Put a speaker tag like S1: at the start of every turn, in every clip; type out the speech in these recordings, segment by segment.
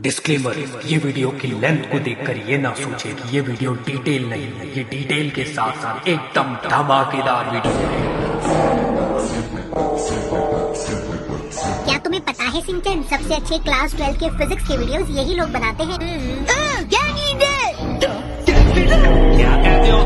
S1: Disclaimer, ये video की length को देखकर ये ना सोचे कि ये वीडियो डिटेल नहीं है। ये डिटेल के साथ साथ एकदम धमाकेदार वीडियो है।
S2: क्या तुम्हें पता है सिंचन, सबसे अच्छे क्लास 12 के फिजिक्स के वीडियोस यही लोग बनाते हैं।
S1: क्या कहते हो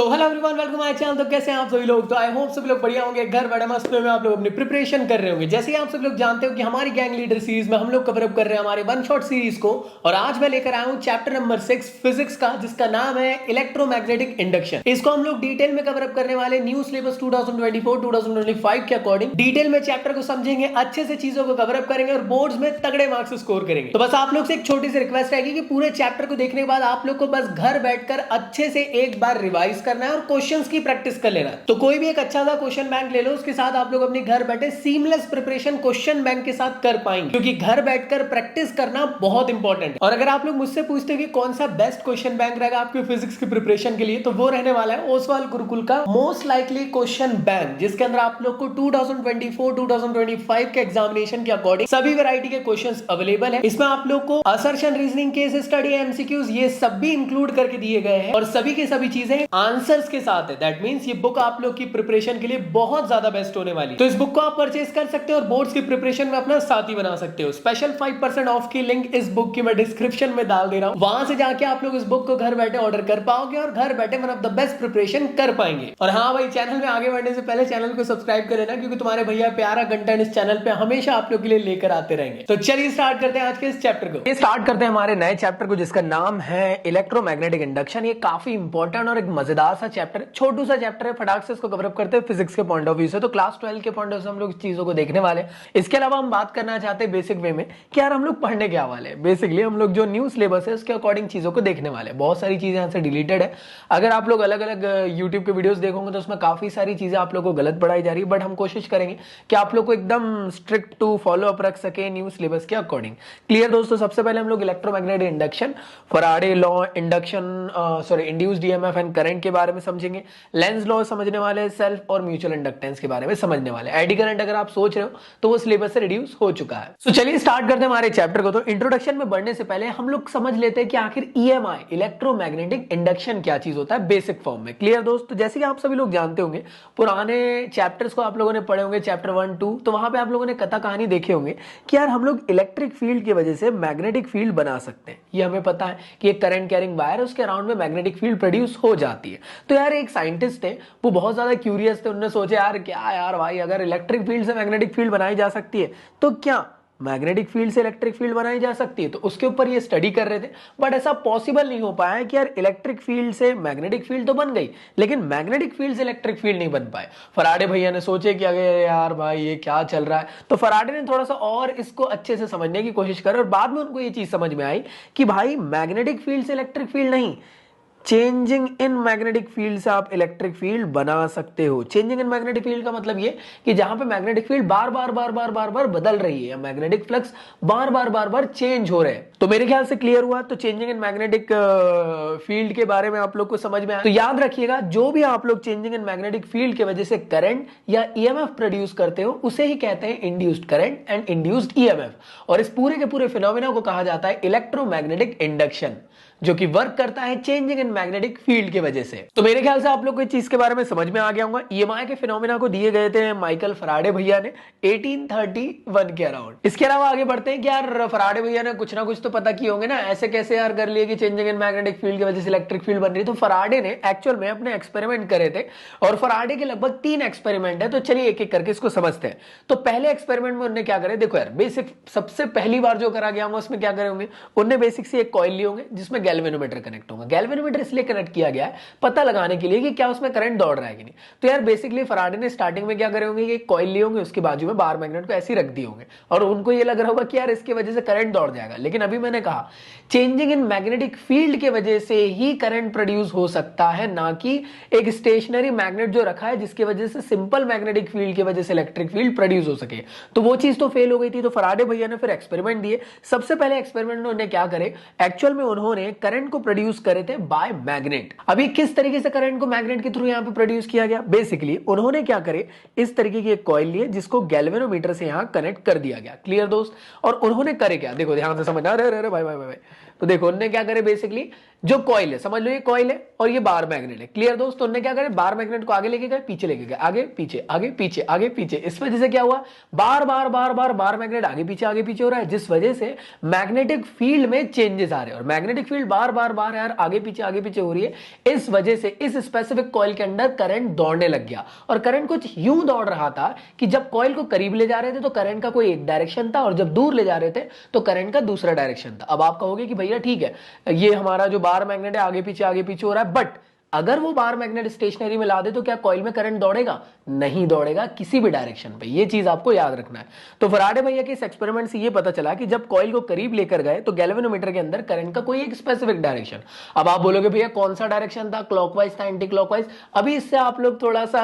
S1: hello everyone, welcome my channel. तो कैसे हैं आप सभी लोग? तो आई होप सभी लोग बढ़िया होंगे, घर बैठे मस्त में आप लोग अपनी प्रिपरेशन कर रहे होंगे। जैसे ही आप सब लोग जानते हो कि हमारी गैंग लीडर सीरीज में हम लोग कवर अप कर रहे हैं हमारे वन शॉट सीरीज को, और आज मैं लेकर आया हूं चैप्टर नंबर 6 फिजिक्स का, जिसका नाम है इलेक्ट्रोमैग्नेटिक इंडक्शन। इसको हम लोग डिटेल में कवर अप करने वाले न्यू सिलेबस 2024-2025 के अकॉर्डिंग डिटेल में चैप्टर को समझेंगे, अच्छे से चीजों को कवर अप करेंगे और बोर्ड्स में तगड़े मार्क्स स्कोर करेंगे। तो बस आप लोग से एक छोटी सी रिक्वेस्ट रहेगी कि पूरे चैप्टर को देखने के बाद आप लोग को बस घर बैठकर अच्छे से एक बार रिवाइज करना है और क्वेश्चंस की प्रैक्टिस कर लेना। तो कोई भी एक अच्छा सा क्वेश्चन बैंक ले लो, उसके साथ आप लोग अपने घर बैठे सीमलेस प्रिपरेशन क्वेश्चन बैंक के साथ कर पाएंगे, क्योंकि घर बैठकर प्रैक्टिस करना बहुत इंपॉर्टेंट है। और अगर आप लोग मुझसे पूछते हो कि कौन सा बेस्ट क्वेश्चन बैंक रहेगा आपके फिजिक्स की प्रिपरेशन के लिए, तो वो रहने वाला है ओसवाल गुरुकुल का मोस्ट लाइकली क्वेश्चन बैंक, जिसके अंदर आप लोग को 2024-2025 के एग्जामिनेशन के अकॉर्डिंग सभी वैरायटी के क्वेश्चंस अवेलेबल है। इसमें आप लोग को assertion, reasoning, case study, MCQs ये सब भी इंक्लूड करके दिए गए हैं, और सभी की सभी चीजें आंसर्स के साथ है। दैट मींस ये बुक आप लोग की प्रिपरेशन के लिए बहुत ज्यादा बेस्ट होने वाली है। तो इस बुक को आप परचेज कर सकते हो और बोर्ड्स की प्रिपरेशन में अपना साथी बना सकते हो। स्पेशल 5% ऑफ की लिंक इस बुक की मैं डिस्क्रिप्शन में डाल दे रहा हूं, वहां से जाके आप लोग इस बुक को घर बैठे ऑर्डर कर पाओगे और घर बैठे one of the best preparation कर पाएंगे। और हाँ भाई, चैनल में आगे बढ़ने से पहले चैनल को सब्सक्राइब कर लेना, क्योंकि तुम्हारे भैया प्यारा कंटेंट इस चैनल पे हमेशा आप लोग के लिए लेकर आते रहेंगे। तो चलिए स्टार्ट करते हैं आज के इस चैप्टर को। स्टार्ट करते हैं हमारे नए चैप्टर को, जिसका नाम है इलेक्ट्रोमैग्नेटिक इंडक्शन। ये काफी इंपॉर्टेंट और एक मजेदार सा चैप्टर है, छोटू सा चैप्टर है। फटाक से इसको कवर अप करते हैं फिजिक्स के पॉइंट ऑफ व्यू से। तो क्लास 12 के पॉइंट ऑफ व्यू से हम लोग चीजों को देखने वाले हैं। इसके अलावा हम बात करना चाहते हैं बेसिक वे में कि यार हम लोग पढ़ने क्या वाले हैं। बेसिकली हम लोग जो न्यू सिलेबस है उसके अकॉर्डिंग चीजों को देखने वाले हैं। बहुत सारी चीजें यहाँ से डिलीटेड है। अगर आप लोग अलग अलग यूट्यूब के वीडियोस देखोगे तो उसमें काफी सारी चीजें आप लोग को गलत पढ़ाई जा रही है, बट हम कोशिश करेंगे कि आप लोग को एकदम स्ट्रिक्ट टू फॉलो अप रख सके न्यू सिलेबस के अकॉर्डिंग। क्लियर दोस्तों? सबसे पहले हम लोग electromagnetic induction, Faraday law, induced EMF and current के बारे में समझेंगे। लेंज लॉ समझने वाले, सेल्फ और म्यूचुअल इंडक्टेंस के बारे में समझने वाले। एडी करंट अगर आप सोच रहे हो तो वो सिलेबस से रिड्यूस हो चुका है। तो चलिए स्टार्ट करते हैं हमारे चैप्टर को। तो इंट्रोडक्शन में बढ़ने से पहले हम लोग समझ लेते हैं कि आखिर ईएमआई, इलेक्ट्रोमैग्नेटिक इंडक्शन, क्या चीज होता है बेसिक फॉर्म में। क्लियर दोस्त? तो जैसे कि आप सभी लोग जानते होंगे, पुराने चैप्टर्स को आप लोगों ने पढ़े होंगे, चैप्टर 1, 2, तो वहां पे आप लोगों ने कथा कहानी देखे होंगे कि यार हम लोग इलेक्ट्रिक फील्ड की वजह से मैग्नेटिक फील्ड बना सकते हैं। ये हमें पता है कि एक करंट कैरिंग वायर है, उसके अराउंड में मैग्नेटिक फील्ड प्रोड्यूस हो जाती है। तो यार एक साइंटिस्ट थे, वो बहुत ज्यादा क्यूरियस थे। उन्होंने सोचा यार क्या यार भाई, अगर इलेक्ट्रिक फील्ड से मैग्नेटिक फील्ड बनाई जा सकती है तो क्या मैग्नेटिक फील्ड से इलेक्ट्रिक फील्ड बनाई जा सकती है? तो उसके ऊपर ये स्टडी कर रहे थे, बट ऐसा पॉसिबल नहीं हो पाया कि यार इलेक्ट्रिक फील्ड से मैग्नेटिक फील्ड तो बन गई, लेकिन मैग्नेटिक फील्ड से इलेक्ट्रिक फील्ड नहीं बन पाए। फराडे भैया ने सोचे कि अगर यार भाई ये क्या चल रहा है, तो फराडे ने थोड़ा सा और इसको अच्छे से समझने की कोशिश करी, और बाद में उनको ये चीज समझ में आई कि भाई मैग्नेटिक फील्ड से इलेक्ट्रिक फील्ड नहीं, चेंजिंग इन मैग्नेटिक फील्ड से आप इलेक्ट्रिक फील्ड बना सकते हो। चेंजिंग इन मैग्नेटिक फील्ड का मतलब ये कि जहां पे मैग्नेटिक फील्ड बार बार बदल रही है, या मैग्नेटिक फ्लक्स बार बार चेंज हो रहे हैं। तो मेरे ख्याल से क्लियर हुआ। तो चेंजिंग इन मैग्नेटिक फील्ड के बारे में आप लोग को समझ में आया। तो याद रखिएगा, जो भी आप लोग चेंजिंग इन मैग्नेटिक फील्ड की वजह से करंट या ईएमएफ प्रोड्यूस करते हो, उसे ही कहते हैं induced current and induced EMF. और इस पूरे के पूरे फिनोमेना को कहा जाता है इलेक्ट्रोमैग्नेटिक इंडक्शन, जो कि वर्क करता है चेंजिंग इन मैग्नेटिक फील्ड की वजह से। तो मेरे ख्याल से आप लोग को इस चीज के बारे में समझ में आ गया होगा। ईएमआई के फिनोमेना को दिए गए थे माइकल फराडे भैया ने 1831 के अराउंड। इसके अलावा आगे बढ़ते हैं कि यार फराडे भैया ने कुछ ना कुछ तो पता किए होंगे ना, ऐसे कैसे यार कर लिए कि चेंजिंग इन मैग्नेटिक फील्ड की वजह से इलेक्ट्रिक फील्ड बन रही है। तो फराडे ने एक्चुअल में अपने एक्सपेरिमेंट करे थे, और फराडे के लगभग 3 एक्सपेरिमेंट है। तो चलिए एक एक करके इसको समझते हैं। तो पहले एक्सपेरिमेंट में उन्होंने क्या करे, देखो यार बेसिक सबसे पहली बार जो करा गया होगा उसमें क्या करे होंगे, उन्होंने बेसिक से एक कॉइल लिए होंगे जिसमें गैल्वेनोमीटर कनेक्ट होगा। गैल्वेनोमीटर इसलिए कनेक्ट किया गया है पता लगाने के लिए कि क्या उसमें करंट दौड़ रहा है कि नहीं। तो यार बेसिकली फराडे ने स्टार्टिंग में क्या करे होंगे, ये कॉइल लिए होंगे, उसके बाजू में बार मैग्नेट को ऐसे रख दिए होंगे, और उनको ये लग रहा होगा कि यार इसकी वजह से करंट दौड़ जाएगा। लेकिन अभी मैंने कहा चेंजिंग इन मैग्नेटिक फील्ड की वजह से ही करंट प्रोड्यूस हो सकता है, ना कि एक स्टेशनरी मैग्नेट जो रखा है जिसकी वजह से सिंपल मैग्नेटिक फील्ड की वजह से इलेक्ट्रिक फील्ड प्रोड्यूस हो सके। तो वो चीज तो फेल हो गई थी। तो फराडे भैया ने फिर एक्सपेरिमेंट दिए। सबसे पहले एक्सपेरिमेंट में उन्होंने क्या करे, एक्चुअल में उन्होंने करंट को प्रोड्यूस करे थे बाय मैग्नेट। अभी किस तरीके से करंट को मैग्नेट के थ्रू यहाँ पे प्रोड्यूस किया गया, बेसिकली उन्होंने क्या करे, इस तरीके की एक कॉइल लिए जिसको गैल्वेनोमीटर से यहाँ कनेक्ट कर दिया गया। क्लियर दोस्त। और उन्होंने करे क्या, देखो ध्यान से समझना, अरे अरे भाई भाई भाई, तो देखो उन्होंने क्या करे, बेसिकली जो कॉइल है, समझ लो ये कॉइल है और ये बार मैग्नेट है। क्लियर दोस्त। तो उन्होंने क्या करे, बार मैग्नेट को आगे लेके गए, पीछे लेके गए, आगे पीछे आगे पीछे आगे पीछे। इस वजह से क्या हुआ, बार बार बार बार बार मैग्नेट आगे पीछे हो रहा है, जिस वजह से मैग्नेटिक फील्ड में चेंजेस आ रहे हैं। और मैग्नेटिक फील्ड बार बार बार यार आगे पीछे हो रही है, इस वजह से इस स्पेसिफिक कॉइल के अंदर करंट दौड़ने लग गया। और करंट कुछ यूं दौड़ रहा था कि जब कॉइल को करीब ले जा रहे थे तो करंट का कोई एक डायरेक्शन था, और जब दूर ले जा रहे थे तो करंट का दूसरा डायरेक्शन था। अब आप कहोगे कि भैया ठीक है, ये हमारा जो बार मैग्नेट है आगे पीछे हो रहा है, बट अगर वो बार मैग्नेट स्टेशनरी में ला दे तो क्या कॉइल में करंट दौड़ेगा? नहीं दौड़ेगा किसी भी डायरेक्शन पे। ये चीज आपको याद रखना है। तो फराडे भैया के इस एक्सपेरिमेंट से ये पता चला कि जब कॉइल को करीब लेकर गए तो गैल्वेनोमीटर के अंदर करंट का कोई एक स्पेसिफिक डायरेक्शन। अब आप बोलोगे भैया कौन सा डायरेक्शन था, क्लॉकवाइज था, एंटी क्लॉकवाइज? अभी इससे आप लोग थोड़ा सा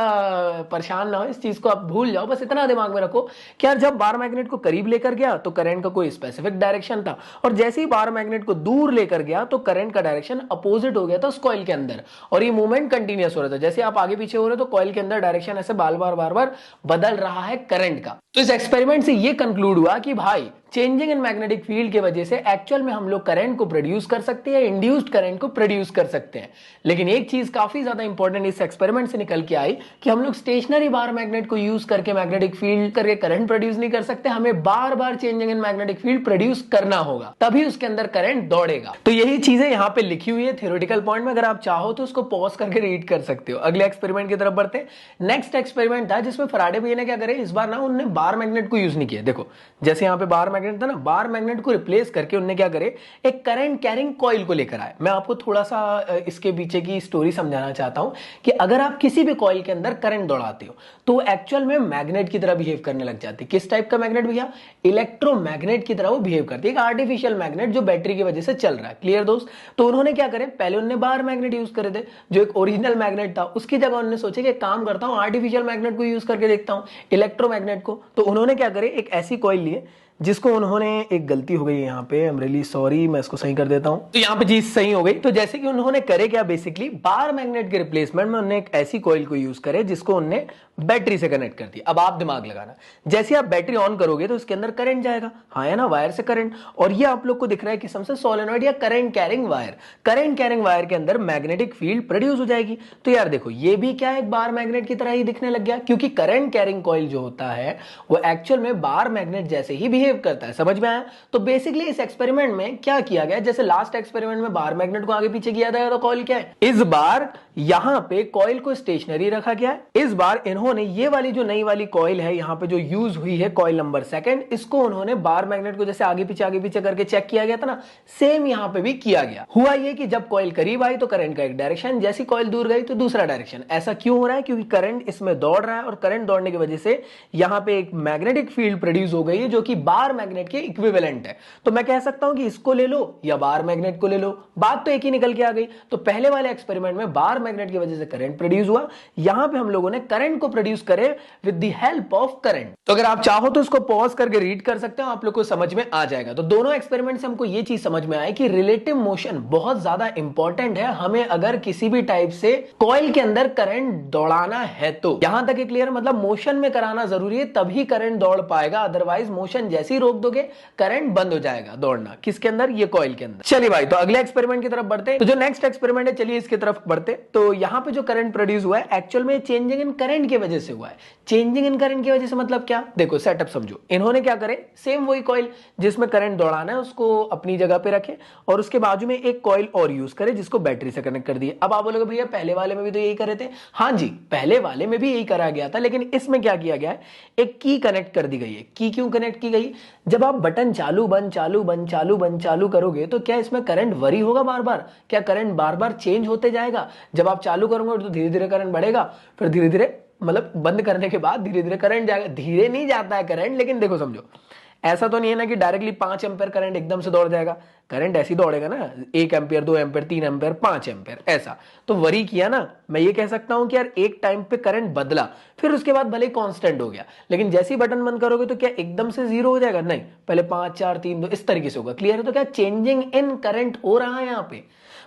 S1: परेशान ना हो, इस चीज को आप भूल जाओ, बस इतना दिमाग में रखो कि यार जब बार मैग्नेट को करीब लेकर गया तो करंट का कोई स्पेसिफिक डायरेक्शन था, और जैसे ही बार मैग्नेट को दूर लेकर गया तो करंट का डायरेक्शन अपोजिट हो गया था उस कॉइल के अंदर, और ये मूवमेंट कंटिन्यूअस हो रहा था। जैसे आप आगे पीछे हो रहे हो तो कॉइल के अंदर डायरेक्शन ऐसे बार बार बदल रहा है करंट का। तो इस एक्सपेरिमेंट से ये कंक्लूड हुआ कि भाई चेंजिंग इन मैग्नेटिक फील्ड की वजह से एक्चुअल में हम लोग करंट को प्रोड्यूस कर सकते हैं, इंड्यूस्ड करंट को प्रोड्यूस कर सकते हैं। लेकिन एक चीज काफी ज्यादा इंपॉर्टेंट इस एक्सपेरिमेंट से निकल के आई कि हम लोग स्टेशनरी बार मैग्नेट को यूज करके मैग्नेटिक फील्ड करके करंट प्रोड्यूस नहीं कर सकते, हमें बार बार changing in magnetic field produce करना होगा, तभी उसके अंदर करंट दौड़ेगा। तो यही चीजें यहां पे लिखी हुई है थ्योरेटिकल पॉइंट में, अगर आप चाहो तो उसको पॉज करके रीड कर सकते हो। अगले एक्सपेरिमेंट की तरफ बढ़ते। नेक्स्ट एक्सपेरिमेंट था जिसमें फराडे भैया ने क्या करे, इस बार ना उन्होंने बार मैग्नेट को यूज नहीं किया। देखो जैसे यहाँ पे बार मैग्नेट था ना, बार मैग्नेट को रिप्लेस करके उन्होंने क्या करे, एक करंट कैरिंग कॉइल को लेकर आए। मैं आपको थोड़ा सा इसके पीछे की स्टोरी समझाना चाहता हूं कि अगर आप किसी भी कॉइल के अंदर करंट दौड़ाते हो तो एक्चुअल में मैग्नेट की तरह बिहेव करने लग जाती है। किस टाइप का मैग्नेट भैया? इलेक्ट्रोमैग्नेट की तरह वो बिहेव करती है, एक आर्टिफिशियल मैग्नेट जो बैटरी की वजह से चल रहा है। क्लियर दोस्त। तो उन्होंने क्या करे, पहले उन्होंने बार मैग्नेट यूज करे थे, जो एक ओरिजिनल मैग्नेट था, उसकी जगह उन्होंने सोचा कि काम करता हूं आर्टिफिशियल मैग्नेट को यूज करके देखता हूं, इलेक्ट्रोमैग्नेट को। तो उन्होंने क्या करे, एक ऐसी कॉइल लिए जिसको उन्होंने, एक गलती हो गई यहाँ पे, आई एम रियली सॉरी, मैं इसको सही कर देता हूं। तो यहाँ पे चीज सही हो गई। तो जैसे कि उन्होंने करे क्या, बेसिकली बार मैग्नेट के रिप्लेसमेंट में उन्होंने एक ऐसी कॉइल को यूज करे जिसको उन्होंने बैटरी से कनेक्ट कर दिया। अब आप दिमाग लगाना, जैसे आप बैटरी ऑन करोगे तो उसके अंदर करंट जाएगा, हाँ है ना, वायर से करंट। और ये आप लोग को दिख रहा है किस्म से सोलेनॉइड या current carrying wire. Current carrying wire के अंदर मैग्नेटिक फील्ड प्रोड्यूस हो जाएगी। तो यार देखो ये भी क्या है, एक बार मैग्नेट की तरह ही दिखने लग गया, क्योंकि करंट कैरिंग कॉइल जो होता है वो एक्चुअल में बार मैग्नेट जैसे ही बिहेव करता है। समझ में आया? तो बेसिकली इस एक्सपेरिमेंट में क्या किया गया, जैसे लास्ट एक्सपेरिमेंट में बार मैग्नेट को आगे पीछे किया था, तो कॉइल क्या है, इस बार यहां पे कॉइल को स्टेशनरी रखा गया है। इस बार इन्होंने ये वाली जो नई वाली कॉइल है यहां पे जो यूज हुई है, कॉइल नंबर सेकंड, इसको उन्होंने बार मैग्नेट को जैसे आगे पीछे करके चेक किया गया था ना, सेम यहां पे भी किया गया। हुआ ये कि जब कॉइल करीब आई तो करंट का एक डायरेक्शन, जैसी कॉइल दूर गई तो दूसरा डायरेक्शन। ऐसा क्यों हो रहा है? क्योंकि करंट इसमें दौड़ रहा है, और करंट दौड़ने की वजह से यहां पे एक मैग्नेटिक फील्ड प्रोड्यूस हो गई है जो कि बार मैग्नेट के इक्विवेलेंट है। तो मैं कह सकता हूं कि इसको ले लो या बार मैग्नेट को ले लो, बात तो एक ही निकल के आ गई। तो पहले वाले एक्सपेरिमेंट में बार मैग्नेट की वजह से करंट प्रोड्यूस हुआ, यहां पे हम लोगों ने करंट को प्रोड्यूस करे with the help of current. तो अगर आप चाहो तो इसको पॉज करके रीड कर सकते हो, आप लोग को समझ में आ जाएगा। तो दोनों एक्सपेरिमेंट से हमको ये चीज समझ में आई कि रिलेटिव मोशन बहुत ज्यादा इंपॉर्टेंट है हमें, अगर किसी भी टाइप से कॉइल के अंदर करंट दौड़ाना है तो। यहां तक क्लियर, मतलब मोशन में कराना जरूरी है तभी करंट दौड़ पाएगा, अदरवाइज मोशन जैसे ही रोक दोगे करंट बंद हो जाएगा दौड़ना। किसके अंदर? ये कॉइल के अंदर। चलिए भाई, तो अगले एक्सपेरिमेंट की तरफ बढ़ते हैं। तो जो नेक्स्ट एक्सपेरिमेंट है, चलिए इसकी तरफ बढ़ते। तो यहां पे जो करंट प्रोड्यूस हुआ है एक्चुअल में चेंजिंग इन करंट की वजह से हुआ है। चेंजिंग इन करंट की वजह से मतलब क्या? देखो सेटअप समझो। इन्होंने क्या करे, सेम वही कॉइल जिसमें करंट दौड़ाना है उसको अपनी जगह पे रखे, और उसके बाजू में एक कॉइल और यूज करे जिसको बैटरी से कनेक्ट कर दिए। अब आप बोलोगे भैया पहले वाले में भी तो यही करे थे। हाँ जी, पहले वाले में भी यही करा गया था, लेकिन इसमें क्या किया गया है, एक की कनेक्ट कर दी गई है। की क्यों कनेक्ट की गई? जब आप बटन चालू बंद चालू बंद चालू बंद चालू करोगे तो क्या इसमें करंट वरी होगा बार बार? क्या करंट बार बार चेंज होते जाएगा? जब आप चालू करोगे तो धीरे धीरे करंट बढ़ेगा, फिर धीरे धीरे, मतलब बंद करने के बाद धीरे धीरे करंट जाएगा। धीरे नहीं जाता है करंट, लेकिन देखो समझो, ऐसा तो नहीं है ना कि डायरेक्टली 5 एम्पेयर करंट एकदम से दौड़ जाएगा, करंट ऐसी दौड़ेगा ना 1 एम्पेयर 2 एम्पेयर 3 एम्पेयर 5 एम्पेयर ऐसा। तो वरी किया ना, मैं ये कह सकता हूं कि यार एक टाइम पे करंट बदला, फिर उसके बाद भले कांस्टेंट हो गया, लेकिन जैसे ही बटन बंद करोगे तो क्या एकदम से 0 हो जाएगा? नहीं, पहले 5 4 3 2 इस तरीके से होगा। क्लियर है? तो क्या चेंजिंग इन करंट हो रहा है यहां पे।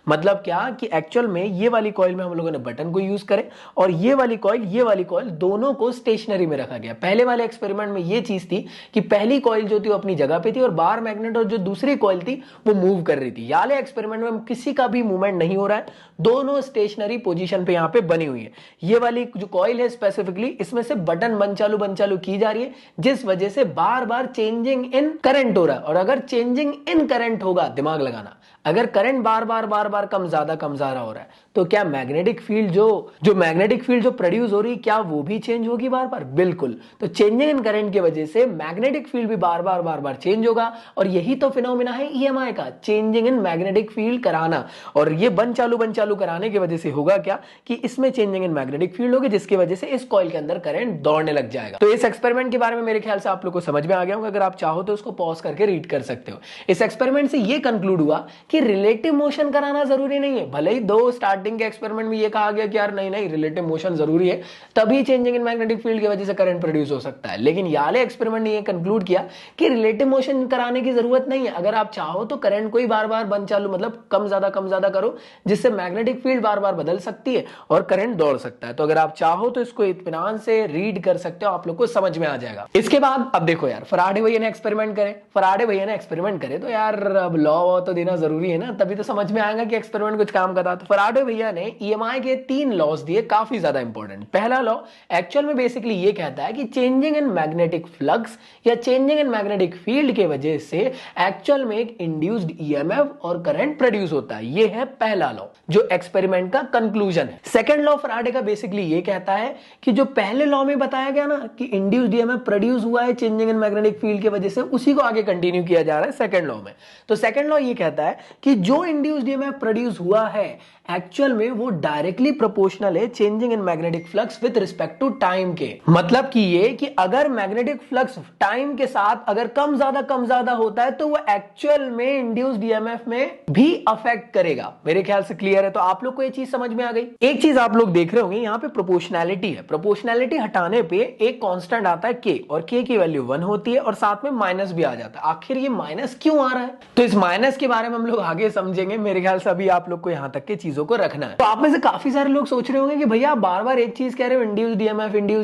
S1: मतलब क्या कि एक्चुअल में ये वाली कॉइल में हम लोगों ने बटन को यूज करे और ये वाली कॉइल दोनों को स्टेशनरी में रखा गया। पहले वाले एक्सपेरिमेंट में ये चीज थी कि पहली कॉइल जो थी वो अपनी जगह पे थी और बार मैग्नेट और जो दूसरी कॉइल थी वो मूव कर रही थी। ये वाले एक्सपेरिमेंट में किसी का भी मूवमेंट नहीं हो रहा है, दोनों स्टेशनरी पोजीशन पे यहां पे बनी हुई है। ये वाली जो कॉइल है स्पेसिफिकली इसमें से बटन बंद चालू की जा रही है, जिस वजह से बार बार चेंजिंग इन करंट हो रहा है। और अगर चेंजिंग इन करंट होगा, दिमाग लगाना, अगर करंट बार बार कम ज्यादा हो रहा है तो क्या मैग्नेटिक फील्ड जो प्रोड्यूस हो रही है क्या वो भी चेंज होगी बार बार? बिल्कुल। तो चेंजिंग इन करंट की वजह से मैग्नेटिक फील्ड भी बार बार चेंज होगा और यही तो फिनोमिना है ईएमआई का, चेंजिंग इन मैग्नेटिक फील्ड कराना। और ये बंद चालू कराने की वजह से होगा क्या कि इसमें चेंजिंग इन मैग्नेटिक फील्ड होगी, जिसकी वजह से इस कॉइल के अंदर करंट दौड़ने लग जाएगा। तो इस एक्सपेरिमेंट के बारे में मेरे ख्याल से आप लोग को समझ में आ गया होगा। अगर आप चाहो तो उसको पॉज करके रीड कर सकते हो। इस एक्सपेरिमेंट से ये कंक्लूड हुआ कि रिलेटिव मोशन कराना जरूरी नहीं है। भले ही दो स्टार्टिंग के एक्सपेरिमेंट में ये कहा गया कि यार नहीं रिलेटिव मोशन जरूरी है, तभी चेंजिंग इन मैग्नेटिक फील्ड की वजह से करंट प्रोड्यूस हो सकता है। लेकिन याले एक्सपेरिमेंट ने ये कंक्लूड किया कि रिलेटिव मोशन कराने की जरूरत नहीं है। अगर आप चाहो तो करंट को ही बार बार बंद चालू मतलब कम ज्यादा करो, जिससे मैग्नेटिक फील्ड बार बार बदल सकती है और करंट दौड़ सकता है। तो अगर आप चाहो तो इसको इत्मीनान से रीड कर सकते हो, आप लोग को समझ में आ जाएगा। इसके बाद अब देखो यार, फराडे भैया ने एक्सपेरिमेंट करे तो यार अब लॉ तो देना जरूरी है ना, तभी तो समझ में आएगा कि एक्सपेरिमेंट कुछ काम का था। तो फराडे भैया ने ईएमआई के 3 लॉज दिए, काफी ज्यादा इंपॉर्टेंट। पहला लॉ एक्चुअल में बेसिकली ये कहता है कि चेंजिंग इन मैग्नेटिक फ्लक्स या चेंजिंग इन मैग्नेटिक फील्ड के वजह से एक्चुअल में एक इंड्यूस्ड ईएमएफ और करंट प्रोड्यूस होता है। ये है पहला लॉ जो एक्सपेरिमेंट का कंक्लूजन है। सेकंड लॉ फराडे का बेसिकली ये कहता है कि जो पहले लॉ में बताया गया ना कि इंड्यूस्ड ईएमएफ प्रोड्यूस हुआ है चेंजिंग इन मैग्नेटिक फील्ड की वजह से, उसी को आगे कंटिन्यू किया जा रहा है सेकंड लॉ में। तो सेकंड लॉ ये कहता है कि जो इंड्यूस्ड ईएमएफ प्रोड्यूस हुआ है एक्चुअल में वो डायरेक्टली प्रोपोर्शनल है changing in magnetic flux with respect to time के। मतलब कि ये कि अगर मैग्नेटिक फ्लक्स टाइम के साथ अगर कम ज्यादा होता है तो वो एक्चुअल में इंड्यूस्ड ईएमएफ में भी अफेक्ट करेगा। मेरे ख्याल से क्लियर है। तो आप लोग को ये चीज समझ में आ गई। एक चीज आप लोग देख रहे होंगे यहाँ पे प्रोपोर्शनैलिटी है। प्रोपोर्शनैलिटी हटाने पे एक कांस्टेंट आता है के, और के की वैल्यू 1 होती है और साथ में माइनस भी आ जाता है। आखिर ये माइनस क्यों आ रहा है? तो इस माइनस के बारे में हम लोग आगे समझेंगे। मेरे ख्याल से अभी आप लोग को यहां तक के चीजों को रखना है। तो आप में से काफी सारे लोग सोच रहे होंगे कि भैया आप बार-बार एक चीज कह रहे हो, इंड्यूस्ड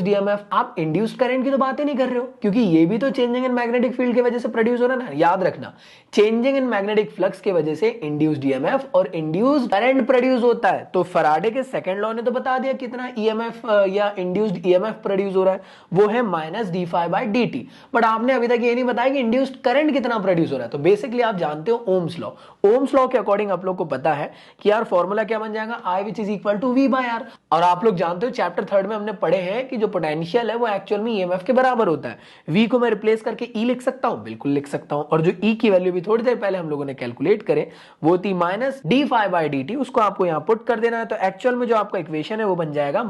S1: ईएमएफ, आप इंड्यूस्ड करंट की तो बात ही नहीं कर रहे हो, क्योंकि ये भी तो चेंजिंग इन मैग्नेटिक फील्ड की वजह से प्रोड्यूस हो रहा है ना। याद रखना, चेंजिंग इन मैग्नेटिक फ्लक्स की वजह से इंड्यूस्ड ईएमएफ और इंड्यूस्ड करंट प्रोड्यूस होता है। तो फराडे के सेकंड लॉ ने तो बता दिया कितना ईएमएफ या इंड्यूस्ड ईएमएफ प्रोड्यूस हो रहा है, वो है -d∅dt। बट आपने अभी तक ये नहीं बताया कि इंड्यूस्ड करंट कितना प्रोड्यूस हो रहा है। तो बेसिकली आप जानते हो ओम्स लॉ। ओम्स लॉ के अकॉर्डिंग आप लोग को पता है कि यार फॉर्मूला क्या बन जाएगा, I which is equal to V/R। और आप लोग जानते हो चैप्टर 3 में हमने पढ़े हैं कि जो पोटेंशियल है वो एक्चुअल में ईएमएफ के बराबर होता है। V को मैं रिप्लेस करके E लिख सकता हूं, बिल्कुल लिख सकता हूं। और जो E की वैल्यू भी थोड़ी देर पहले हम लोगों ने कैलकुलेट करे वो थी -d∅dt, उसको आपको यहां पुट कर देना है। तो एक्चुअल में जो आपका इक्वेशन है वो बन जाएगा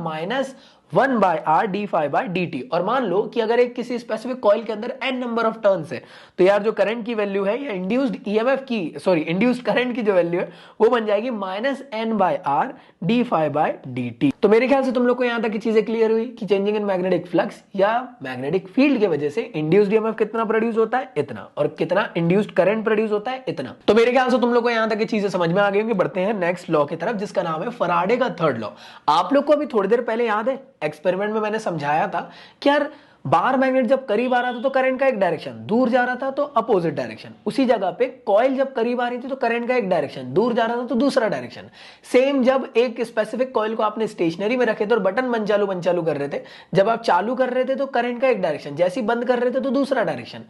S1: -1/r d∅dt। और मान लो कि अगर एक किसी स्पेसिफिक कॉइल के अंदर n नंबर ऑफ टर्न्स है तो यार जो करंट की वैल्यू है या इंड्यूस्ड करंट की जो वैल्यू है वो बन जाएगी -n/r d∅dt। तो मेरे ख्याल से तुम लोग को यहां तक की चीजें क्लियर हुई कि चेंजिंग इन मैग्नेटिक फ्लक्स या मैग्नेटिक फील्ड की वजह से इंड्यूस्ड ईएमएफ कितना प्रोड्यूस होता है, इतना, और कितना इंड्यूस्ड करंट प्रोड्यूस होता है, इतना। तो मेरे ख्याल से तुम लोग को यहां तक की चीजें समझ में आ गई होंगी। बढ़ते हैं नेक्स्ट लॉ की तरफ, जिसका नाम है फराडे का थर्ड लॉ। आप लोग को अभी थोड़ी देर पहले याद है एक्सपेरिमेंट में मैंने समझाया था कि यार बार मैग्नेट जब करीब आ रहा था तो करंट का एक डायरेक्शन, दूर जा रहा था तो अपोजिट डायरेक्शन। उसी जगह पे कॉइल जब करीब आ रही थी तो करंट का एक डायरेक्शन, दूर जा रहा था तो दूसरा डायरेक्शन। सेम जब एक स्पेसिफिक कॉइल को आपने स्टेशनरी में रखे थे और बटन बंद चालू कर रहे थे, जब आप चालू कर रहे थे तो करंट का एक डायरेक्शन, जैसे ही बंद कर रहे थे तो दूसरा डायरेक्शन।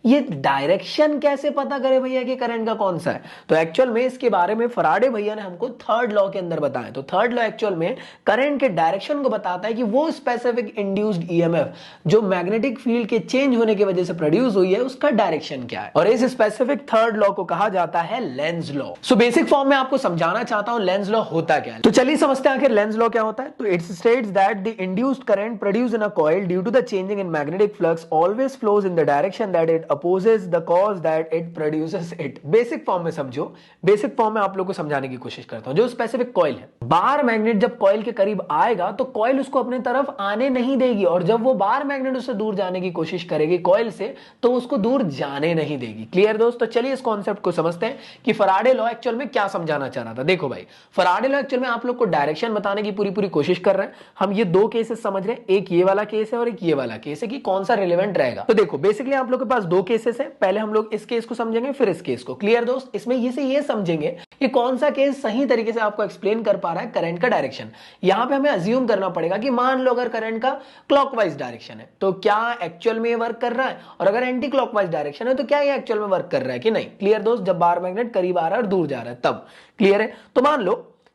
S1: ये डायरेक्शन कैसे पता करे भैया कि करंट का कौन सा है? तो एक्चुअल में इसके बारे में फराडे भैया ने हमको थर्ड लॉ के अंदर बताया। तो थर्ड लॉ एक्चुअल में करंट के डायरेक्शन को बताता है कि वो स्पेसिफिक इंड्यूस्ड ईएमएफ जो मैग्नेटिक फील्ड के चेंज होने की वजह से प्रोड्यूस हुई है उसका डायरेक्शन क्या है। और इस स्पेसिफिक थर्ड लॉ को कहा जाता है Lenz law. So basic form में आपको समझाना चाहता हूं लेंज लॉ होता क्या है। तो चलिए समझते हैं आखिर लेंज लॉ क्या होता है। तो it states that the induced current produced in a coil due to the changing in magnetic flux always flows in the direction that it opposes the cause that it produces it. Basic form में समझो, basic form में आप लोग को समझाने की कोशिश करता हूं। जो स्पेसिफिक कॉइल है, बार मैग्नेट जब कॉइल के करीब आएगा तो कॉइल उसको अपनी तरफ आने नहीं देगी, और जब वो बार मैग्नेट उससे दूर जाने की कोशिश करेगी कॉइल से, तो उसको दूर जाने नहीं देगी। क्लियर दोस्त? तो चलिए इस कॉन्सेप्ट को समझते हैं कि फैराडे लॉ एक्चुअल में क्या समझाना चाह रहा था। देखो भाई, फैराडे लॉ एक्चुअल में आप लोग को डायरेक्शन बताने की पूरी कोशिश कर रहे हैं। हम ये दो केसेस समझ रहे हैं, एक ये वाला केस है और एक ये वाला केस है, कि कौन सा रिलेवेंट रहेगा। तो देखो बेसिकली आप लोग के पास दो केसेस है, पहले हम लोग इस केस को समझेंगे फिर इस केस को। क्लियर दोस्त? इसमें ये समझेंगे कि कौन सा केस सही तरीके से आपको एक्सप्लेन कर पा रहा है करंट का डायरेक्शन। यहां पे हमें अज्यूम करना पड़ेगा कि मान लो अगर करंट का क्लॉकवाइज डायरेक्शन है तो क्या एक्चुअल में ये वर्क कर रहा है, और अगर एंटी क्लॉकवाइज डायरेक्शन है तो क्या ये एक्चुअल में वर्क कर रहा है कि नहीं। क्लियर दोस्त? जब बार मैग्नेट करीब आ रहा है और दूर जा रहा है तब। क्लियर है? तो मान लो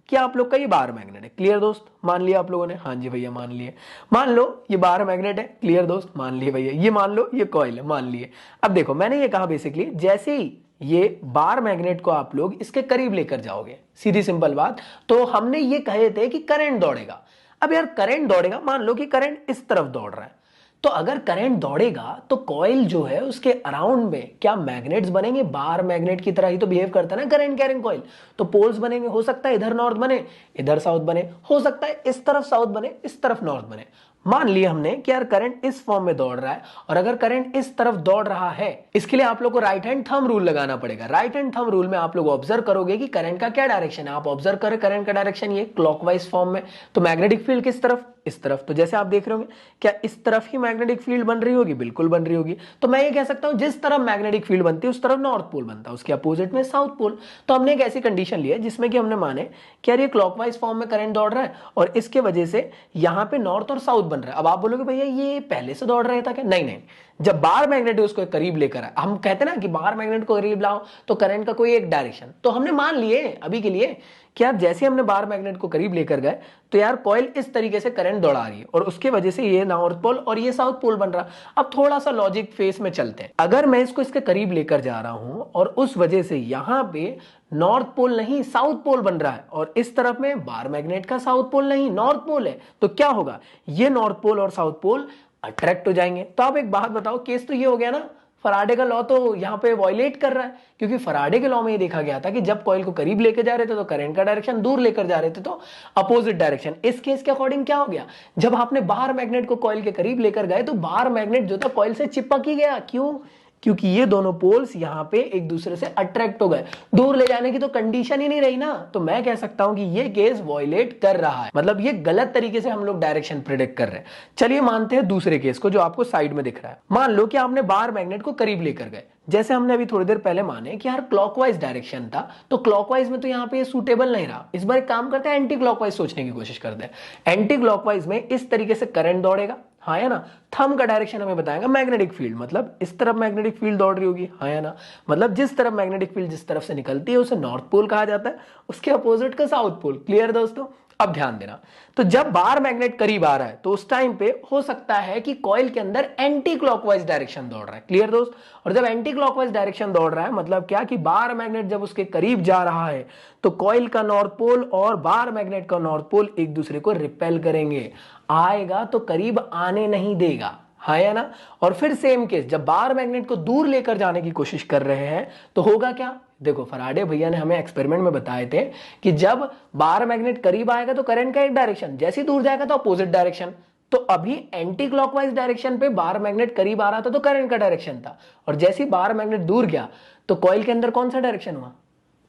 S1: कि आप लोग का ये बार मैग्नेट है। क्लियर दोस्त? मान लिया आप लोगों ने? हाँ जी भैया मान लिए। मान लो ये बार मैग्नेट है। क्लियर दोस्त? मान लिए भैया। ये मान लो ये कॉइल है, मान लिए। अब देखो मैंने ये कहा बेसिकली जैसे ही ये बार मैग्नेट को आप लोग इसके करीब लेकर जाओगे, सीधी सिंपल बात, तो हमने ये कहे थे कि करंट दौड़ेगा। अब यार करंट दौड़ेगा, मान लो कि करंट इस तरफ दौड़ रहा है, तो अगर करंट दौड़ेगा तो कॉइल जो है उसके अराउंड में क्या मैग्नेट्स बनेंगे? बार मैग्नेट की तरह ही तो बिहेव करता है ना करंट कैरिंग कॉइल। तो पोल्स बनेंगे, हो सकता है इधर नॉर्थ बने इधर साउथ बने, हो सकता है इस तरफ साउथ बने इस तरफ नॉर्थ बने। मान लिया हमने कि यार करंट इस फॉर्म में दौड़ रहा है, और अगर करंट इस तरफ दौड़ रहा है, इसके लिए आप लोग को राइट हैंड थंब रूल लगाना पड़ेगा। राइट हैंड थंब रूल में आप लोग ऑब्जर्व करोगे कि करंट का क्या डायरेक्शन है। आप ऑब्जर्व करें करंट का डायरेक्शन ये क्लॉकवाइज फॉर्म में, तो मैग्नेटिक फील्ड किस तरफ? इस तरफ। तो जैसे आप देख रहे होंगे क्या इस तरफ ही मैग्नेटिक फील्ड बन रही होगी? बिल्कुल बन रही होगी। तो मैं ये कह सकता हूं जिस तरफ मैग्नेटिक फील्ड बनती है उस तरफ नॉर्थ पोल बनता है, उसके अपोजिट में साउथ पोल। तो हमने एक ऐसी कंडीशन ली है जिसमें कि हमने माने कि यार ये क्लॉकवाइज फॉर्म में करंट दौड़ रहा है और इसके वजह से यहां पे नॉर्थ और साउथ बन रहा है। अब आप बोलोगे भैया ये पहले से दौड़ रहा था क्या? नहीं नहीं, जब बार मैग्नेट उसको करीब लेकर आए, हम कहते हैं ना कि बार मैग्नेट को करीब लाओ तो करंट का कोई एक डायरेक्शन, तो हमने मान लिए अभी के लिए कि यार जैसे हमने बार मैग्नेट को करीब लेकर गए तो यार कॉइल इस तरीके से करंट दौड़ा रही है, और उसके वजह से ये नॉर्थ पोल और ये साउथ पोल बन रहा। अब थोड़ा सा लॉजिक फेस में चलते हैं। अगर मैं इसको इसके करीब लेकर जा रहा हूं और उस वजह से यहां पे नॉर्थ पोल नहीं साउथ पोल बन रहा है, और इस तरफ में बार मैग्नेट का साउथ पोल नहीं नॉर्थ पोल है, तो क्या होगा? ये नॉर्थ पोल और साउथ पोल अट्रैक्ट हो जाएंगे। तो आप एक बात बताओ, केस तो ये हो गया ना, फराडे का लॉ तो यहां पे वायलेट कर रहा है, क्योंकि फराडे के लॉ में ये देखा गया था कि जब कॉइल को करीब लेकर जा रहे थे तो करंट का डायरेक्शन, दूर लेकर जा रहे थे तो अपोजिट डायरेक्शन। इस केस के अकॉर्डिंग क्या हो गया? जब आपने बार मैग्नेट को कॉइल के करीब लेकर गए तो बार मैग्नेट जो था कॉइल से चिपक ही गया। क्यों? क्योंकि ये दोनों पोल्स यहां पे एक दूसरे से अट्रैक्ट हो गए, दूर ले जाने की तो कंडीशन ही नहीं रही ना। तो मैं कह सकता हूं कि ये केस वॉयलेट कर रहा है, मतलब ये गलत तरीके से हम लोग डायरेक्शन प्रेडिक्ट कर रहे हैं। चलिए मानते हैं दूसरे केस को जो आपको साइड में दिख रहा है। मान लो कि आपने बार मैग्नेट को करीब लेकर गए, जैसे हमने अभी थोड़ी देर पहले माने कि यार क्लॉकवाइज डायरेक्शन था, तो क्लॉकवाइज में तो यहाँ पे सूटेबल नहीं रहा। इस बार एक काम करते हैं, एंटी क्लॉकवाइज सोचने की कोशिश करते हैं। एंटी क्लॉकवाइज में इस तरीके से करंट दौड़ेगा, हाँ या ना। थंब का डायरेक्शन हमें बताएगा मैग्नेटिक फील्ड, मतलब इस तरफ मैग्नेटिक फील्ड दौड़ रही होगी, हाँ या ना। मतलब जिस तरफ मैग्नेटिक फील्ड जिस तरफ से निकलती है उसे नॉर्थ पोल कहा जाता है, उसके अपोजिट का साउथ पोल। क्लियर दोस्तों? अब ध्यान देना, तो जब बार मैग्नेट करीब आ रहा है तो उस टाइम पे हो सकता है कि कॉइल के अंदर एंटी क्लॉकवाइज डायरेक्शन दौड़ रहा है। क्लियर दोस्त? और जब एंटी क्लॉकवाइज डायरेक्शन दौड़ रहा है मतलब क्या कि बार मैग्नेट जब उसके करीब जा रहा है तो कॉइल का नॉर्थ पोल और बार मैग्नेट का नॉर्थ पोल एक दूसरे को रिपेल करेंगे, आएगा तो करीब आने नहीं देगा, हाँ या ना। और फिर सेम केस, जब बार मैग्नेट को दूर लेकर जाने की कोशिश कर रहे हैं तो होगा क्या? देखो फराडे भैया ने हमें एक्सपेरिमेंट में बताए थे कि जब बार मैग्नेट करीब आएगा तो करंट का एक डायरेक्शन, जैसे ही दूर जाएगा तो अपोजिट डायरेक्शन। तो अभी एंटी क्लॉकवाइज डायरेक्शन पे बार मैग्नेट करीब आ रहा था तो करंट का डायरेक्शन था, और जैसे ही बार मैग्नेट दूर गया तो कॉइल के अंदर कौन सा डायरेक्शन हुआ?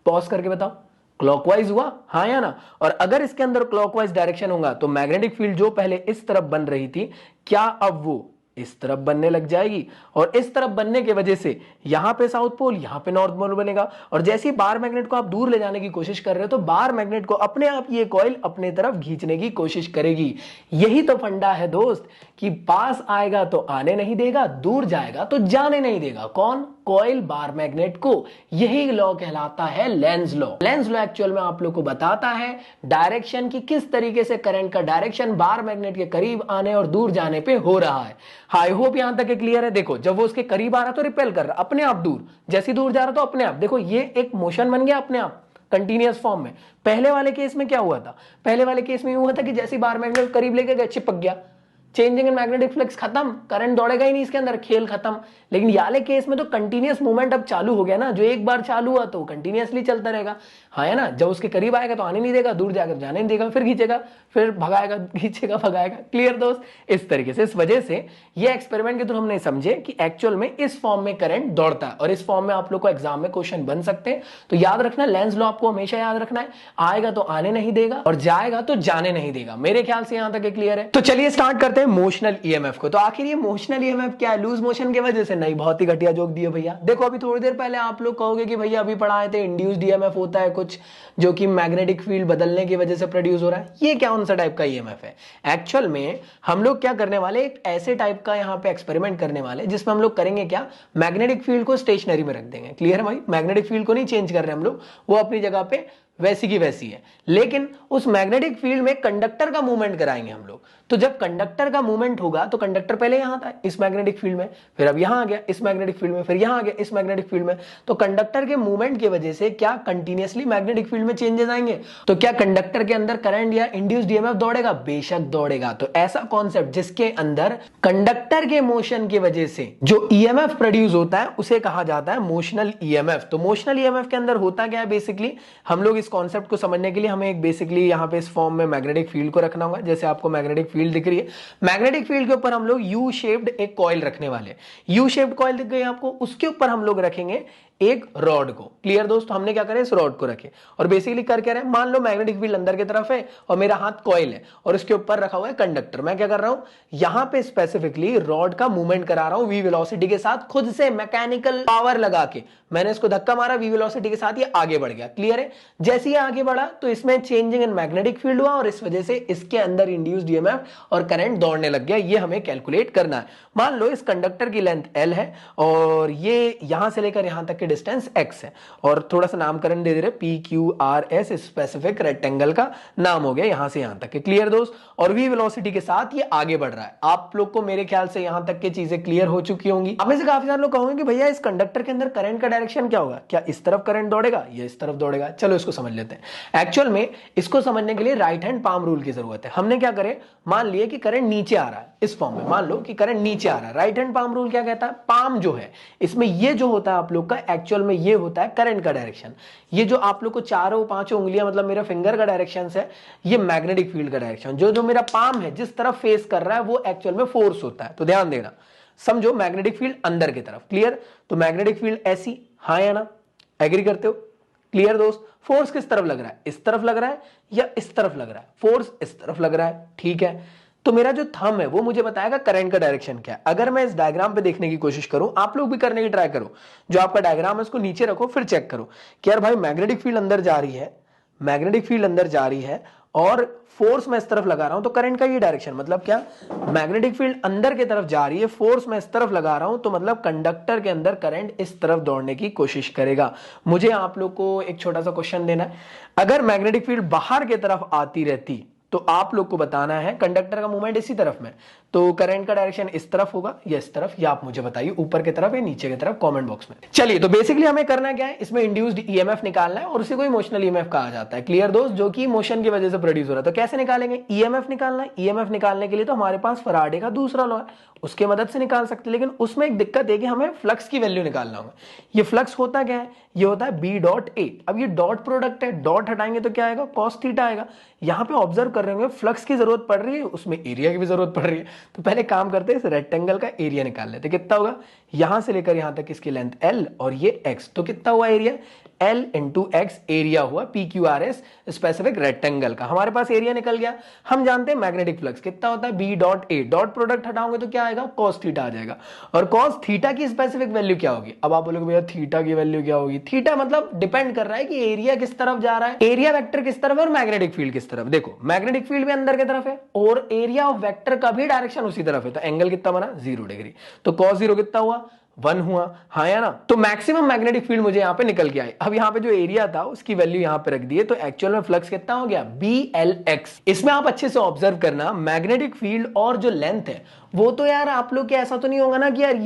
S1: पॉज करके बताओ, क्लॉकवाइज हुआ, हाँ या ना। और अगर इसके अंदर क्लॉकवाइज डायरेक्शन होगा तो मैग्नेटिक फील्ड जो पहले इस तरफ बन रही थी, क्या अब वो इस तरफ बनने लग जाएगी? और इस तरफ बनने की वजह से यहां पे साउथ पोल यहां पे नॉर्थ पोल बनेगा, और जैसे ही बार मैग्नेट को आप दूर ले जाने की कोशिश कर रहे हो तो बार मैग्नेट को अपने आप ये कॉइल अपने तरफ खींचने की कोशिश करेगी। यही तो फंडा है दोस्त, कि पास आएगा तो आने नहीं देगा, दूर जाएगा तो जाने नहीं देगा। कौन? कॉइल बार मैग्नेट को। यही लॉ कहलाता है Lenz law. Lenz law actual में आप लोग को बताता है डायरेक्शन की, किस तरीके से करंट का डायरेक्शन बार मैग्नेट के करीब आने और दूर जाने पे हो रहा है। आई होप यहां तक क्लियर है। देखो जब वो उसके करीब आ रहा तो रिपेल कर रहा, अपने आप दूर, जैसे दूर जा रहा तो अपने आप, देखो ये एक मोशन बन गया अपने आप कंटीन्यूअस फॉर्म में। पहले वाले केस में क्या हुआ था? पहले वाले केस में हुआ था कि जैसे बार मैग्नेट करीब लेके गए चिपक गया, चेंजिंग इन मैग्नेटिक फ्लक्स खत्म, करंट दौड़ेगा ही नहीं इसके अंदर, खेल खत्म। लेकिन ये वाले केस में तो कंटिन्यूअस मूवमेंट अब चालू हो गया ना, जो एक बार चालू हुआ तो कंटिन्यूअसली चलता रहेगा। हाँ है ना, जब उसके करीब आएगा तो आने नहीं देगा, दूर जाकर जाने नहीं देगा, फिर खींचेगा, फिर भगाएगा, खींचेगा, भगाएगा। क्लियर दोस्त? इस तरीके से, इस वजह से ये एक्सपेरिमेंट के थ्रू हमने समझे कि एक्चुअल में इस फॉर्म में करंट दौड़ता है, और इस फॉर्म में आप लोग को एग्जाम में क्वेश्चन बन सकते हैं। तो याद रखना, लेंज लॉ आपको हमेशा याद रखना है, आएगा तो आने नहीं देगा और जाएगा तो जाने नहीं देगा। मेरे ख्याल से यहां तक क्लियर है। तो चलिए स्टार्ट करते हैं मोशनल ईएमएफ को। तो आखिर ये मोशनल ईएमएफ क्या है? लूज मोशन की वजह से नहीं, बहुत ही घटिया जोक दिया भैया। देखो अभी थोड़ी देर पहले आप लोग कहोगे कि भैया अभी पढ़ाए थे इंड्यूस्ड ईएमएफ होता है कुछ, जो कि मैग्नेटिक फील्ड बदलने की वजह से प्रोड्यूस हो रहा है। ये क्या, कौन सा टाइप का ईएमएफ है? एक्चुअल में हम लोग क्या करने वाले, एक ऐसे टाइप का यहाँ पे एक्सपेरिमेंट करने वाले जिसमें हम लोग करेंगे क्या, मैग्नेटिक फील्ड को स्टेशनरी में रख देंगे। क्लियर है भाई? मैग्नेटिक फील्ड को नहीं चेंज कर रहे हम लोग, वो अपनी जगह पे वैसी की वैसी है, लेकिन उस मैग्नेटिक फील्ड में कंडक्टर का मूवमेंट कराएंगे हम लोग। तो जब कंडक्टर का मूवमेंट होगा तो कंडक्टर पहले यहां था इस मैग्नेटिक फील्ड में, फिर अब यहां आ गया इस मैग्नेटिक फील्ड में, फिर यहां आ गया इस मैग्नेटिक फील्ड में। तो कंडक्टर के मूवमेंट की वजह से क्या कंटिन्यूअसली मैग्नेटिक फील्ड में चेंजेस आएंगे? तो क्या कंडक्टर के अंदर करंट या इंड्यूस्ड ईएमएफ दौड़ेगा? बेशक दौड़ेगा। तो ऐसा कॉन्सेप्ट जिसके अंदर कंडक्टर के मोशन की वजह से जो ईएमएफ प्रोड्यूस होता है उसे कहा जाता है मोशनल ईएमएफ। तो मोशनल ईएमएफ के अंदर होता क्या है बेसिकली, हम लोग इस कॉन्सेप्ट को समझने के लिए हमें एक बेसिकली यहां पे इस फॉर्म में मैग्नेटिक फील्ड को रखना होगा। जैसे आपको मैग्नेटिक फील्ड दिख रही है, मैग्नेटिक फील्ड के ऊपर हम लोग यू शेप्ड एक कॉइल रखने वाले। यू शेप्ड कॉइल दिख गई आपको, उसके ऊपर हम लोग रखेंगे एक रॉड को। क्लियर दोस्त? हमने क्या करें, इस रॉड को रखे और बेसिकली कर क्या रहे हैं, मान लो मैग्नेटिक फील्ड अंदर की तरफ है और मेरा हाथ कॉइल है और उसके ऊपर रखा हुआ है कंडक्टर। मैं क्या कर रहा हूं, यहां पे स्पेसिफिकली रॉड का मूवमेंट करा रहा हूं वी वेलोसिटी के साथ, खुद से मैकेनिकल पावर लगा के मैंने इसको धक्का मारा, वी वेलोसिटी के साथ ये आगे बढ़ गया। क्लियर है? जैसे ये आगे बढ़ा तो इसमें चेंजिंग इन मैग्नेटिक फील्ड हुआ और इस वजह से इसके अंदर इंड्यूस्ड ईएमएफ और करंट दौड़ने लग गया। ये हमें कैलकुलेट करना है। मान लो इस कंडक्टर की लेंथ L है और ये यहां से लेकर यहां तक की डिस्टेंस x है, और थोड़ा सा नामकरण दे रहे PQRS, स्पेसिफिक रेक्टेंगल का नाम हो गया यहां से यहां तक के। क्लियर दोस्त? और v वेलोसिटी के साथ ये आगे बढ़ रहा है। आप लोग को मेरे ख्याल से यहां तक की चीजें क्लियर हो चुकी होंगी। अब में से काफी सारे लोग कहोगे कि भैया इस कंडक्टर के अंदर करंट का डायरेक्शन क्या होगा, क्या इस तरफ करंट दौड़ेगा या इस तरफ दौड़ेगा? चलो इसको समझ लेते हैं। एक्चुअल में इसको समझने के लिए राइट हैंड पाम रूल की जरूरत है। हमने क्या करे, मान लिए कि करंट नीचे आ रहा है इस फॉर्म में, मान लो कि करंट नीचे आ रहा है। राइट हैंड पाम रूल क्या कहता है, पाम जो है इसमें ये जो होता है आप लोग का, एक्चुअल में ये होता है करंट का डायरेक्शन। ये जो आप लोग को चारों पांचों उंगलियां मतलब मेरा फिंगर का डायरेक्शन है, ये मैग्नेटिक फील्ड का डायरेक्शन। जो मेरा पाम है जिस तरफ फेस कर रहा है वो एक्चुअल में फोर्स होता है। तो ध्यान देना, समझो मैग्नेटिक फील्ड अंदर की तरफ। क्लियर? तो मैग्नेटिक फील्ड ऐसी, हाँ या ना, एग्री करते हो? क्लियर दोस्त? फोर्स किस तरफ लग रहा है, इस तरफ लग रहा है या इस तरफ लग रहा है? फोर्स इस तरफ लग रहा है। ठीक है, तो मेरा जो थंब है वो मुझे बताएगा करंट का डायरेक्शन क्या है। अगर मैं इस डायग्राम पे देखने की कोशिश करूं, आप लोग भी करने की ट्राई करो, जो आपका डायग्राम है उसको नीचे रखो, फिर चेक करो कि यार भाई मैग्नेटिक फील्ड अंदर जा रही है, मैग्नेटिक फील्ड अंदर जा रही है और फोर्स मैं इस तरफ लगा रहा हूं, तो करंट का ये डायरेक्शन मतलब क्या, मैग्नेटिक फील्ड अंदर की तरफ जा रही है, फोर्स मैं इस तरफ लगा रहा हूं, तो मतलब कंडक्टर के अंदर करंट इस तरफ दौड़ने की कोशिश करेगा। मुझे आप लोग को एक छोटा सा क्वेश्चन देना है, अगर मैग्नेटिक फील्ड बाहर की तरफ आती रहती तो आप लोग को बताना है कंडक्टर का मूवमेंट इसी तरफ में, तो करंट का डायरेक्शन इस तरफ होगा या इस तरफ, या आप मुझे बताइए ऊपर की तरफ या नीचे की तरफ कमेंट बॉक्स में। चलिए, तो बेसिकली हमें करना क्या है, इसमें इंड्यूस्ड ईएमएफ निकालना है और उसी को इमोशनल ईएमएफ कहा जाता है। क्लियर दोस्त? जो कि मोशन की वजह से प्रोड्यूस हो रहा है। तो कैसे निकालेंगे, ईएमएफ निकालना है। ईएमएफ निकालने के लिए तो हमारे पास फैराडे का दूसरा लॉ है, उसके मदद से निकाल सकते हैं, लेकिन उसमें एक दिक्कत है कि हमें फ्लक्स की वैल्यू निकालना होगा। ये फ्लक्स होता क्या है, ये होता है बी डॉट ए। अब ये डॉट प्रोडक्ट है, डॉट हटाएंगे तो क्या आएगा, कॉस थीटा आएगा। यहां पे ऑब्जर्व कर रहे होंगे फ्लक्स की जरूरत पड़ रही है, उसमें एरिया की भी जरूरत पड़ रही है। तो पहले काम करते हैं, इस रेक्टेंगल का एरिया निकाल लेते। कितना होगा, यहां से लेकर यहां तक इसकी लेंथ L और ये x, तो कितना हुआ area, L into x area हुआ PQRS स्पेसिफिक रेक्टेंगल का। हमारे पास एरिया निकल गया। हम जानते हैं मैग्नेटिक फ्लक्स कितना होता है, B dot A. Dot product हटाओगे तो क्या आएगा, कॉस थीटा आ जाएगा। और कॉस थीटा की स्पेसिफिक वैल्यू क्या होगी, अब आप बोलोगे भैया थीटा की वैल्यू क्या होगी। थीटा मतलब डिपेंड कर रहा है कि एरिया किस तरफ जा रहा है, एरिया वेक्टर किस तरफ है और मैग्नेटिक फील्ड किस तरफ। देखो मैग्नेटिक फील्ड भी अंदर की तरफ है और एरिया ऑफ वेक्टर का भी डायरेक्शन उसी तरफ है, तो एंगल कितना बना, 0 डिग्री। तो कॉस 0 कितना हुआ, 1 हुआ, हाँ या ना। तो मैक्सिमम मैग्नेटिक फील्ड मुझे यहां पे निकल के आई। अब यहां पे जो एरिया था उसकी वैल्यू यहां पे रख दी है, तो एक्चुअल में फ्लक्स कितना हो गया, BLX। इसमें आप अच्छे से ऑब्जर्व करना, मैग्नेटिक फील्ड और जो लेंथ है वो तो यार आप लोग के ऐसा तो नहीं होगा ना कि यार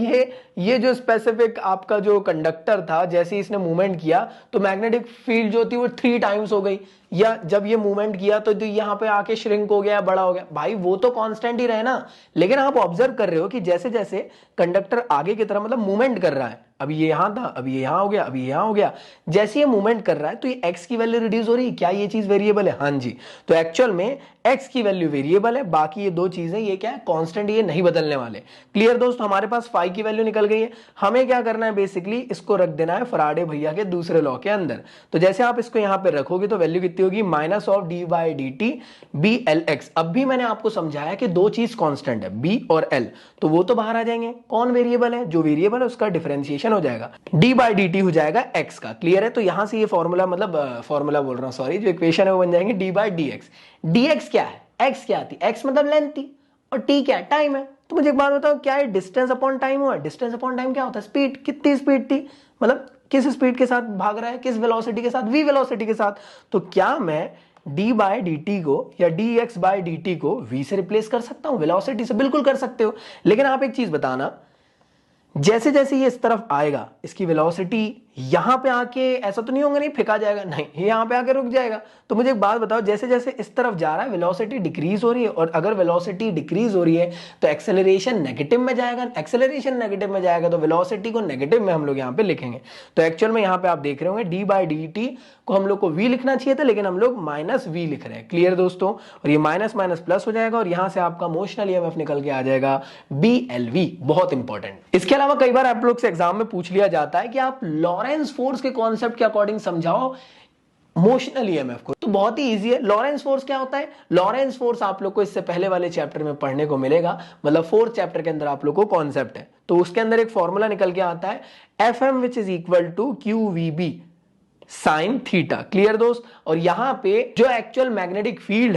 S1: ये जो स्पेसिफिक आपका जो कंडक्टर था, जैसे इसने मूवमेंट किया तो मैग्नेटिक फील्ड जो थी वो 3 टाइम्स हो गई, या जब ये मूवमेंट किया तो यहाँ पे आके श्रिंक हो गया, बड़ा हो गया। भाई वो तो कांस्टेंट ही रहे ना, लेकिन आप ऑब्जर्व कर रहे हो कि जैसे जैसे कंडक्टर आगे की तरफ मतलब मूवमेंट कर रहा है, अभी ये यहां था, अभी ये यहां हो गया, अभी ये यहां हो गया, जैसे ये मूवमेंट कर रहा है तो ये x की वैल्यू रिड्यूस हो रही है। क्या ये चीज वेरिएबल है? हाँ जी। तो एक्चुअल में x की वैल्यू वेरिएबल है, बाकी ये दो चीजें ये क्या है? कांस्टेंट, ये नहीं बदलने वाले। क्लियर दोस्तों, हमारे पास फाई की वैल्यू निकल गई है। हमें क्या करना है? बेसिकली इसको रख देना है फराडे भैया के दूसरे लॉ के अंदर। तो जैसे आप इसको यहां पे रखोगे तो वैल्यू कितनी होगी? Minus of D by D T B L X. अब भी मैंने आपको समझाया कि दो चीज कांस्टेंट है, बी और एल, तो वो तो बाहर आ जाएंगे। कौन वेरिएबल है? जो वेरिएबल है उसका डिफरेंशिएशन हो जाएगा, डी बाई डी टी हो जाएगा एक्स का। क्लियर है? तो यहां से ये फॉर्मूला, मतलब फॉर्मूला बोल रहा हूं, सॉरी, जो इक्वेशन है वो बन जाएंगे D by D x. D x क्या है? एक्स क्या थी? एक्स मतलब लेंथ थी, और टी क्या है? टाइम है। तो मुझे एक बात बताओ, क्या है डिस्टेंस अपॉन टाइम हुआ? डिस्टेंस अपॉन टाइम क्या होता है? स्पीड। कितनी स्पीड थी? मतलब किस स्पीड के साथ भाग रहा है, किस वेलोसिटी के साथ? वी वेलोसिटी के साथ। तो क्या मैं डी बाई डी टी को या D x by D T को वी से रिप्लेस कर सकता हूं? वेलोसिटी से बिल्कुल कर सकते हो, लेकिन आप एक चीज बताना, जैसे जैसे ये इस तरफ आएगा इसकी वेलोसिटी यहां पे आके ऐसा तो नहीं होगा नहीं फेंका जाएगा, नहीं, ये यहां पे आके रुक जाएगा। तो मुझे एक बात बताओ, जैसे जैसे इस तरफ जा रहा है वेलोसिटी डिक्रीज हो रही है, और अगर वेलोसिटी डिक्रीज हो रही है तो एक्सेलरेशन नेगेटिव में जाएगा। एक्सेलरेशन नेगेटिव में जाएगा तो वेलोसिटी को नेगेटिव में हम लोग यहां पे लिखेंगे। तो एक्चुअल में यहां पे आप देख रहे होंगे डी बाई डी टी को हम लोग को वी लिखना चाहिए था, लेकिन हम लोग माइनस वी लिख रहे हैं। क्लियर दोस्तों? और ये माइनस माइनस प्लस हो जाएगा, और यहां से आपका मोशनल ईएमएफ निकल के आ जाएगा BLV। बहुत इंपॉर्टेंट। इसके अलावा कई बार आप लोग से एग्जाम में पूछ लिया जाता है कि आप लॉरेंस फोर्स के कॉन्सेप्ट के अकॉर्डिंग समझाओ मोशनल ईएमएफ को। तो बहुत ही इजी है। लॉरेंस फोर्स क्या होता है? लॉरेंस फोर्स आप लोग को इससे पहले वाले चैप्टर में पढ़ने को मिलेगा, मतलब 4th चैप्टर के अंदर आप लोग को कॉन्सेप्ट है। तो उसके अंदर एक फॉर्मूला निकल के आता है FM which is equal to QVB sine theta. Clear दोस्त? और यहां पे जो एक्चुअल मैग्नेटिक फील्ड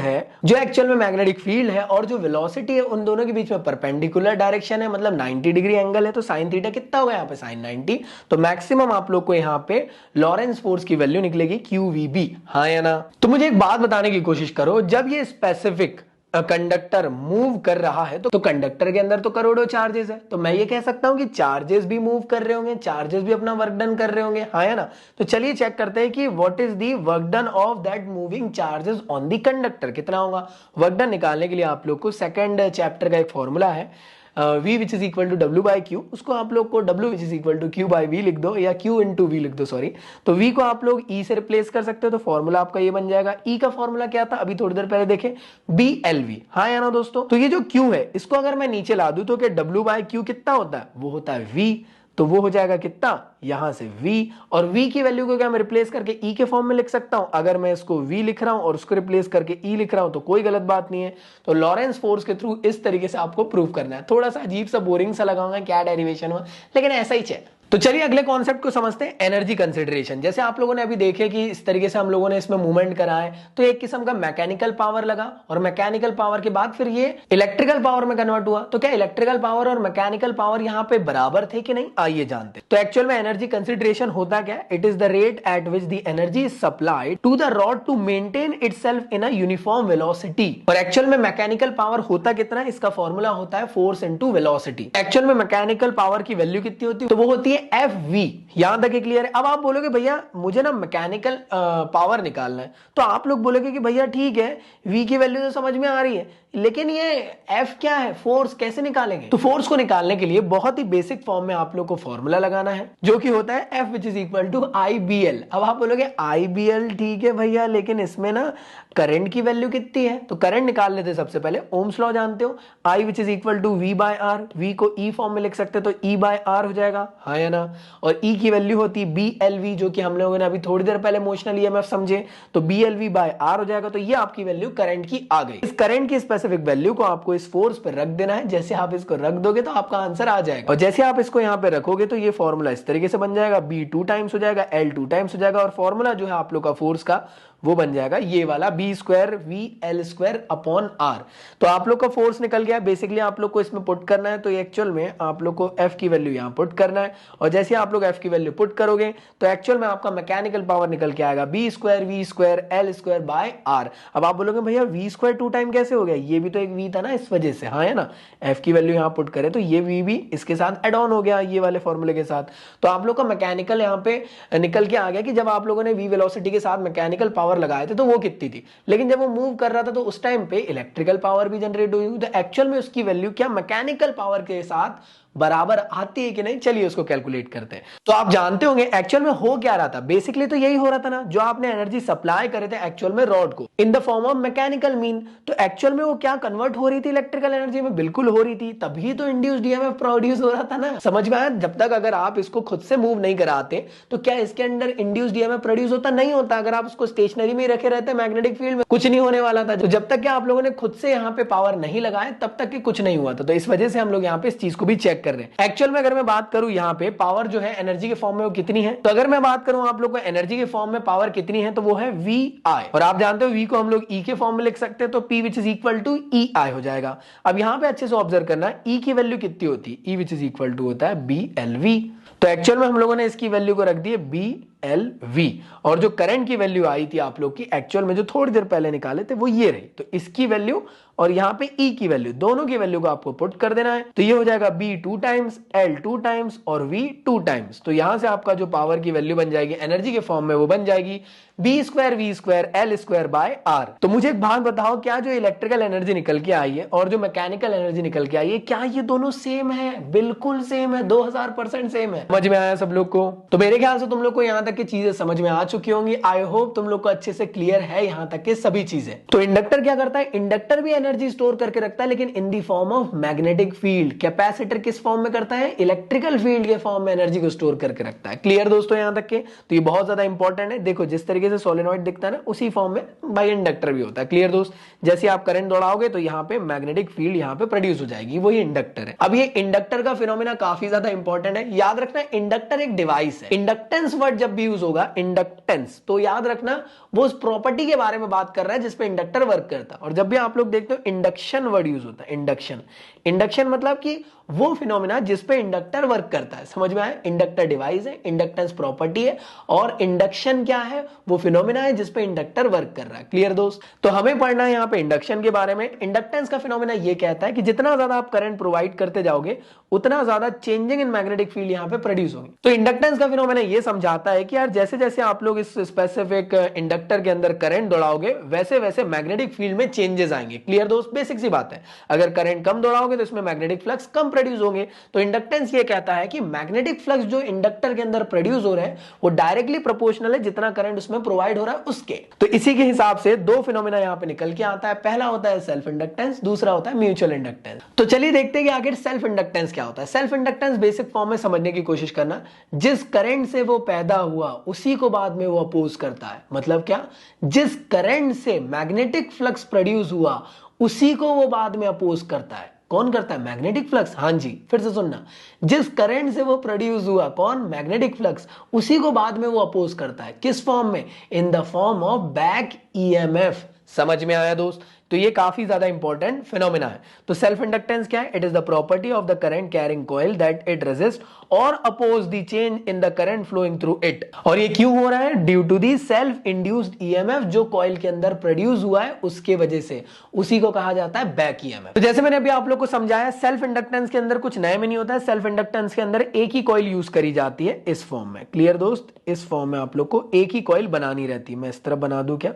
S1: है, और जो वेलोसिटी है, उन दोनों के बीच में परपेंडिकुलर डायरेक्शन है, मतलब 90 डिग्री एंगल है। तो साइन थीटा कितना होगा यहाँ पे? साइन 90। तो मैक्सिमम आप लोग को यहाँ पे लॉरेंस फोर्स की वैल्यू निकलेगी QVB। हाँ या ना? तो मुझे एक बात बताने की कोशिश करो, जब ये स्पेसिफिक कंडक्टर मूव कर रहा है तो कंडक्टर के अंदर तो करोड़ों चार्जेस है, तो मैं ये कह सकता हूं कि चार्जेस भी मूव कर रहे होंगे, चार्जेस भी अपना वर्क डन कर रहे होंगे। हाँ है ना? तो चलिए चेक करते हैं कि what is the work done of that moving charges on the conductor. कितना होगा? वर्क डन निकालने के लिए आप लोग को सेकंड चैप्टर का एक फॉर्मूला है, V which is equal to W by Q। उसको आप लोग को W which is equal to Q by V लिख दो, या Q इंटू V लिख दो, सॉरी। तो V को आप लोग E से रिप्लेस कर सकते हो, तो फॉर्मूला आपका ये बन जाएगा। E का फॉर्मूला क्या था? अभी थोड़ी देर पहले देखे, BLV। हाँ या ना दोस्तों? तो ये जो Q है, इसको अगर मैं नीचे ला दूं तो कि W बाई Q कितना होता है? वो होता है V। तो वो हो जाएगा कितना? यहां से V, और V की वैल्यू को क्या मैं रिप्लेस करके E के फॉर्म में लिख सकता हूं? अगर मैं इसको V लिख रहा हूं और उसको रिप्लेस करके E लिख रहा हूं तो कोई गलत बात नहीं है। तो लॉरेंस फोर्स के थ्रू इस तरीके से आपको प्रूव करना है। थोड़ा सा अजीब सा बोरिंग सा लगाऊंगा, क्या डेरिवेशन हुआ, लेकिन ऐसा ही है। तो चलिए अगले कॉन्सेप्ट को समझते हैं, एनर्जी कंसिडरेशन। जैसे आप लोगों ने अभी देखे कि इस तरीके से हम लोगों ने इसमें मूवमेंट करा है, तो एक किस्म का मैकेनिकल पावर लगा, और मैकेनिकल पावर के बाद फिर ये इलेक्ट्रिकल पावर में कन्वर्ट हुआ। तो क्या इलेक्ट्रिकल पावर और मैकेनिकल पावर यहां पे बराबर थे कि नहीं? आइए जानते। तो एक्चुअल में एनर्जी कंसिडरेशन होता क्या है? It is the rate at which the energy is supplied to the rod to maintain itself in a uniform velocity. और एक्चुअल में मैकेनिकल पावर होता कितना है? इसका फॉर्मूला होता है फोर्स इनटू वेलोसिटी। एक्चुअल में मैकेनिकल पावर की वैल्यू कितनी होती है? तो वो होती है FV। यहां तक क्लियर है? अब आप बोलोगे भैया मुझे ना मैकेनिकल पावर निकालना है, तो आप लोग बोलोगे कि भैया ठीक है, V की वैल्यू तो समझ में आ रही है, लेकिन ये F क्या है? फोर्स कैसे निकालेंगे? तो फोर्स को निकालने के लिए बहुत ही बेसिक फॉर्म में आप लोग को फॉर्मूला लगाना है, जो कि होता है F which is equal to IBL। अब आप बोलोगे IBL ठीक है भैया, लेकिन इसमें ना करंट की वैल्यू कितनी है? तो करंट निकाल लेते सबसे पहले, ओम्स लॉ जानते हो, I which is equal to V by R। V को E फॉर्म में लिख सकते, तो E बाय R हो जाएगा। हाँ या ना? और E की वैल्यू होती है BLV, जो कि हम लोगों ने अभी थोड़ी देर पहले मोशनल ईएमएफ समझे, तो BLV बाय R हो जाएगा। तो ये आपकी वैल्यू करंट की आ गई। इस करंट की स्पेसिफिक वैल्यू को आपको इस फोर्स पे रख देना है। जैसे आप इसको रख दोगे तो आपका आंसर आ जाएगा, और जैसे आप इसको यहाँ पे रखोगे तो ये फॉर्मूला इस तरीके से बन जाएगा, B 2 टाइम्स हो जाएगा, L 2 टाइम्स हो जाएगा, और फॉर्मूला जो है आप लोग का फोर्स का वो बन जाएगा ये वाला B square V L square upon R. तो आप लोग का फोर्स निकल गया। बेसिकली आप लोग को इसमें पुट करना है, तो एक्चुअल में आप लोग को एफ की वैल्यू यहाँ पुट करना है, और जैसे आप लोग एफ की वैल्यू पुट करोगे तो एक्चुअल में आपका मैकेनिकल पावर निकल के आएगा B square V square L square by R. अब आप बोलोगे भैया वी स्क्वायर 2 टाइम कैसे हो गया, ये भी तो एक वी था ना इस वजह से, हाँ है ना। एफ की वैल्यू यहाँ पुट करें तो ये वी भी इसके साथ एड ऑन हो गया ये वाले फॉर्मूले के साथ। तो आप लोग का मैकेनिकल यहाँ पे निकल के आ गया कि जब आप लोगों ने वी वेलोसिटी के साथ मैकेनिकल पावर लगाए थे तो वो कितनी थी, लेकिन जब वो मूव कर रहा था तो उस टाइम पे इलेक्ट्रिकल पावर भी जनरेट हुई, तो एक्चुअल में उसकी वैल्यू क्या मैकेनिकल पावर के साथ बराबर आती है कि नहीं, चलिए उसको कैलकुलेट करते हैं। तो आप जानते होंगे एक्चुअल में हो क्या रहा था, बेसिकली तो यही हो रहा था ना, जो आपने एनर्जी सप्लाई करे थे एक्चुअल में रॉड को in the form of mechanical mean, तो एक्चुअल में वो क्या कन्वर्ट हो रही थी इलेक्ट्रिकल एनर्जी में, बिल्कुल हो रही थी, तभी तो इंड्यूस्ड ईएमएफ प्रोड्यूस हो रहा था ना। समझ में आया। जब तक अगर आप इसको खुद से मूव नहीं कराते तो क्या इसके अंदर इंड्यूस्ड ईएमएफ प्रोड्यूस होता, नहीं होता। अगर आप उसको स्टेशनरी में रखे रहते मैग्नेटिक फील्ड में, कुछ नहीं होने वाला था। तो जब तक आप लोगों ने खुद से यहाँ पे पावर नहीं लगाए तब तक कुछ नहीं हुआ था। तो इस वजह से हम लोग यहाँ पे इस चीज को भी चेक कर रहे हैं। एक्चुअल में अगर मैं बात करूं यहाँ पे पावर जो है एनर्जी के फॉर्म में वो कितनी है, तो अगर मैं बात करूं आप लोग को एनर्जी के फॉर्म में पावर कितनी है, तो वो है वी आई, और आप जानते हो वी को हम लोग ई के फॉर्म में लिख सकते हैं, तो P which is equal to E I हो जाएगा। अब यहाँ पे अच्छे से ऑब्जर्व करना है ई की वैल्यू कितनी होती है, ई विच इज इक्वल टू होता है बी एल वी। तो एक्चुअल में हम लोगों ने इसकी वैल्यू को रख दी है बी एल वी, और जो करंट की वैल्यू आई थी आप लोग की एक्चुअल में जो थोड़ी देर पहले निकाले थे वो ये रही। तो इसकी वैल्यू और यहाँ पे ई की वैल्यू, दोनों की वैल्यू को आपको पुट कर देना है, तो ये हो जाएगा बी 2 टाइम्स एल 2 टाइम्स और वी 2 टाइम्स। तो यहां से आपका जो पावर की वैल्यू बन जाएगी एनर्जी के फॉर्म में वो बन जाएगी B square V square L square by R. तो मुझे एक बात बताओ, क्या जो इलेक्ट्रिकल एनर्जी निकल के आई है और जो मैकेनिकल एनर्जी निकल के आई है, क्या ये दोनों सेम है? बिल्कुल सेम है, 2000% सेम है। समझ में आया सब लोग को? तो मेरे ख्याल से तुम लोग को यहाँ तक की चीजें समझ में आ चुकी होंगी। आई होप तुम लोग को अच्छे से क्लियर है यहाँ तक के सभी चीजें। तो इंडक्टर क्या करता है, इंडक्टर भी एनर्जी स्टोर करके रखता है, लेकिन in the form of magnetic field. Capacitor किस फॉर्म में करता है, इलेक्ट्रिकल फील्ड के फॉर्म में एनर्जी को स्टोर करके रखता है। क्लियर दोस्तों यहाँ तक के? तो ये बहुत ज्यादा इंपॉर्टेंट है। देखो जिस तरीके से सोलेनॉइड दिखता है ना, उसी फॉर्म में बाई इंडक्टर भी होता है। क्लियर दोस्त? जैसे आप करंट दौड़ाओगे तो यहाँ पे मैग्नेटिक फील्ड यहाँ पे प्रोड्यूस हो जाएगी, वही इंडक्टर है। अब ये इंडक्टर का फिनोमेना काफी ज्यादा इंपॉर्टेंट है। याद रखना इंडक्टर एक डिवाइस है। इंडक्टेंस वर्ड जब भी यूज होगा, इंडक्टेंस, तो याद रखना वो उस प्रॉपर्टी के बारे में बात कर रहा है जिसपे इंडक्टर वर्क करता है। और जब भी आप लोग देखते हो इंडक्शन वर्ड यूज होता है, इंडक्शन, इंडक्शन मतलब कि वो फिनोमेना जिसपे इंडक्टर वर्क करता है। समझ में आया? इंडक्टर डिवाइस है, इंडक्टेंस प्रॉपर्टी है, और इंडक्शन क्या है, वो फिनोमेना है जिसपे इंडक्टर वर्क कर रहा है। क्लियर दोस्त? तो हमें पढ़ना है यहाँ पे इंडक्शन के बारे में। इंडक्टेंस का फिनोमेना ये कहता है कि जितना ज्यादा आप करंट प्रोवाइड करते जाओगे उतना ज्यादा चेंजिंग इन मैग्नेटिक फील्ड यहाँ पे प्रोड्यूस होंगे। तो इंडक्टेंस का फिनोमेना ये समझाता है कि यार जैसे जैसे आप लोग इस स्पेसिफिक इंडक्टर के अंदर करंट दौड़ाओगे वैसे वैसे मैग्नेटिक फील्ड में चेंजेस आएंगे। क्लियर दोस्त? बेसिक सी बात है। अगर करंट कम दौड़ाओगे तो इसमें मैग्नेटिक फ्लक्स कम प्रोड्यूस होंगे। तो इंडक्टेंस ये कहता है कि मैग्नेटिक फ्लक्स जो इंडक्टर के अंदर प्रोड्यूस हो रहे हैं वो डायरेक्टली प्रोपोर्शनल है जितना करंट उसमें प्रोवाइड हो रहा है उसके। तो इसी के हिसाब से दो फिनोमेना यहां पे निकल के आता है। पहला होता है सेल्फ इंडक्टेंस, दूसरा होता है म्यूचुअल इंडक्टेंस। तो चलिए देखते हैं कि आखिर सेल्फ इंडक्टेंस क्या होता है। सेल्फ इंडक्टेंस बेसिक फॉर्म में समझने की कोशिश करना, जिस करंट से वो पैदा हुआ उसी को बाद में वो अपोज करता है। मतलब क्या? जिस करंट से मैग्नेटिक फ्लक्स प्रोड्यूस हुआ उसी को वो बाद में अपोज करता है। कौन करता है? Magnetic flux. हां जी, फिर से सुनना, जिस करंट से वो प्रोड्यूस हुआ, कौन? मैग्नेटिक फ्लक्स, उसी को बाद में वो अपोज करता है। किस फॉर्म में? In the form of back EMF. समझ में आया दोस्त? तो ये काफी ज्यादा इंपॉर्टेंट फिनोमेना है। तो सेल्फ इंडक्टेंस क्या है? It is the property of the current carrying coil that it resist और oppose the change in the current flowing through it. और ये क्यों हो रहा है? Due to the self induced EMF जो कॉइल के अंदर प्रोड्यूस हुआ है उसके वजह से, उसी को कहा जाता है बैक ईएमएफ। तो जैसे मैंने अभी आप लोग को समझाया, सेल्फ इंडक्टेंस के अंदर कुछ नया में नहीं होता है। सेल्फ इंडक्टेंस के अंदर एक ही कॉइल यूज करी जाती है इस फॉर्म में। क्लियर दोस्त? इस फॉर्म में आप लोग को एक ही कॉइल बनानी रहती है। मैं इस तरह बना दूं क्या?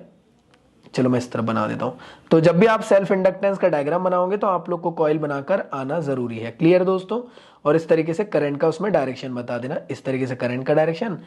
S1: चलो मैं इस तरह बना देता हूं। तो जब भी आप सेल्फ इंडक्टेंस का डायग्राम बनाओगे तो आप लोग को कॉइल बनाकर आना जरूरी है। क्लियर दोस्तों? और इस तरीके से करंट का उसमें डायरेक्शन बता देना। इस तरीके से करंट का डायरेक्शन,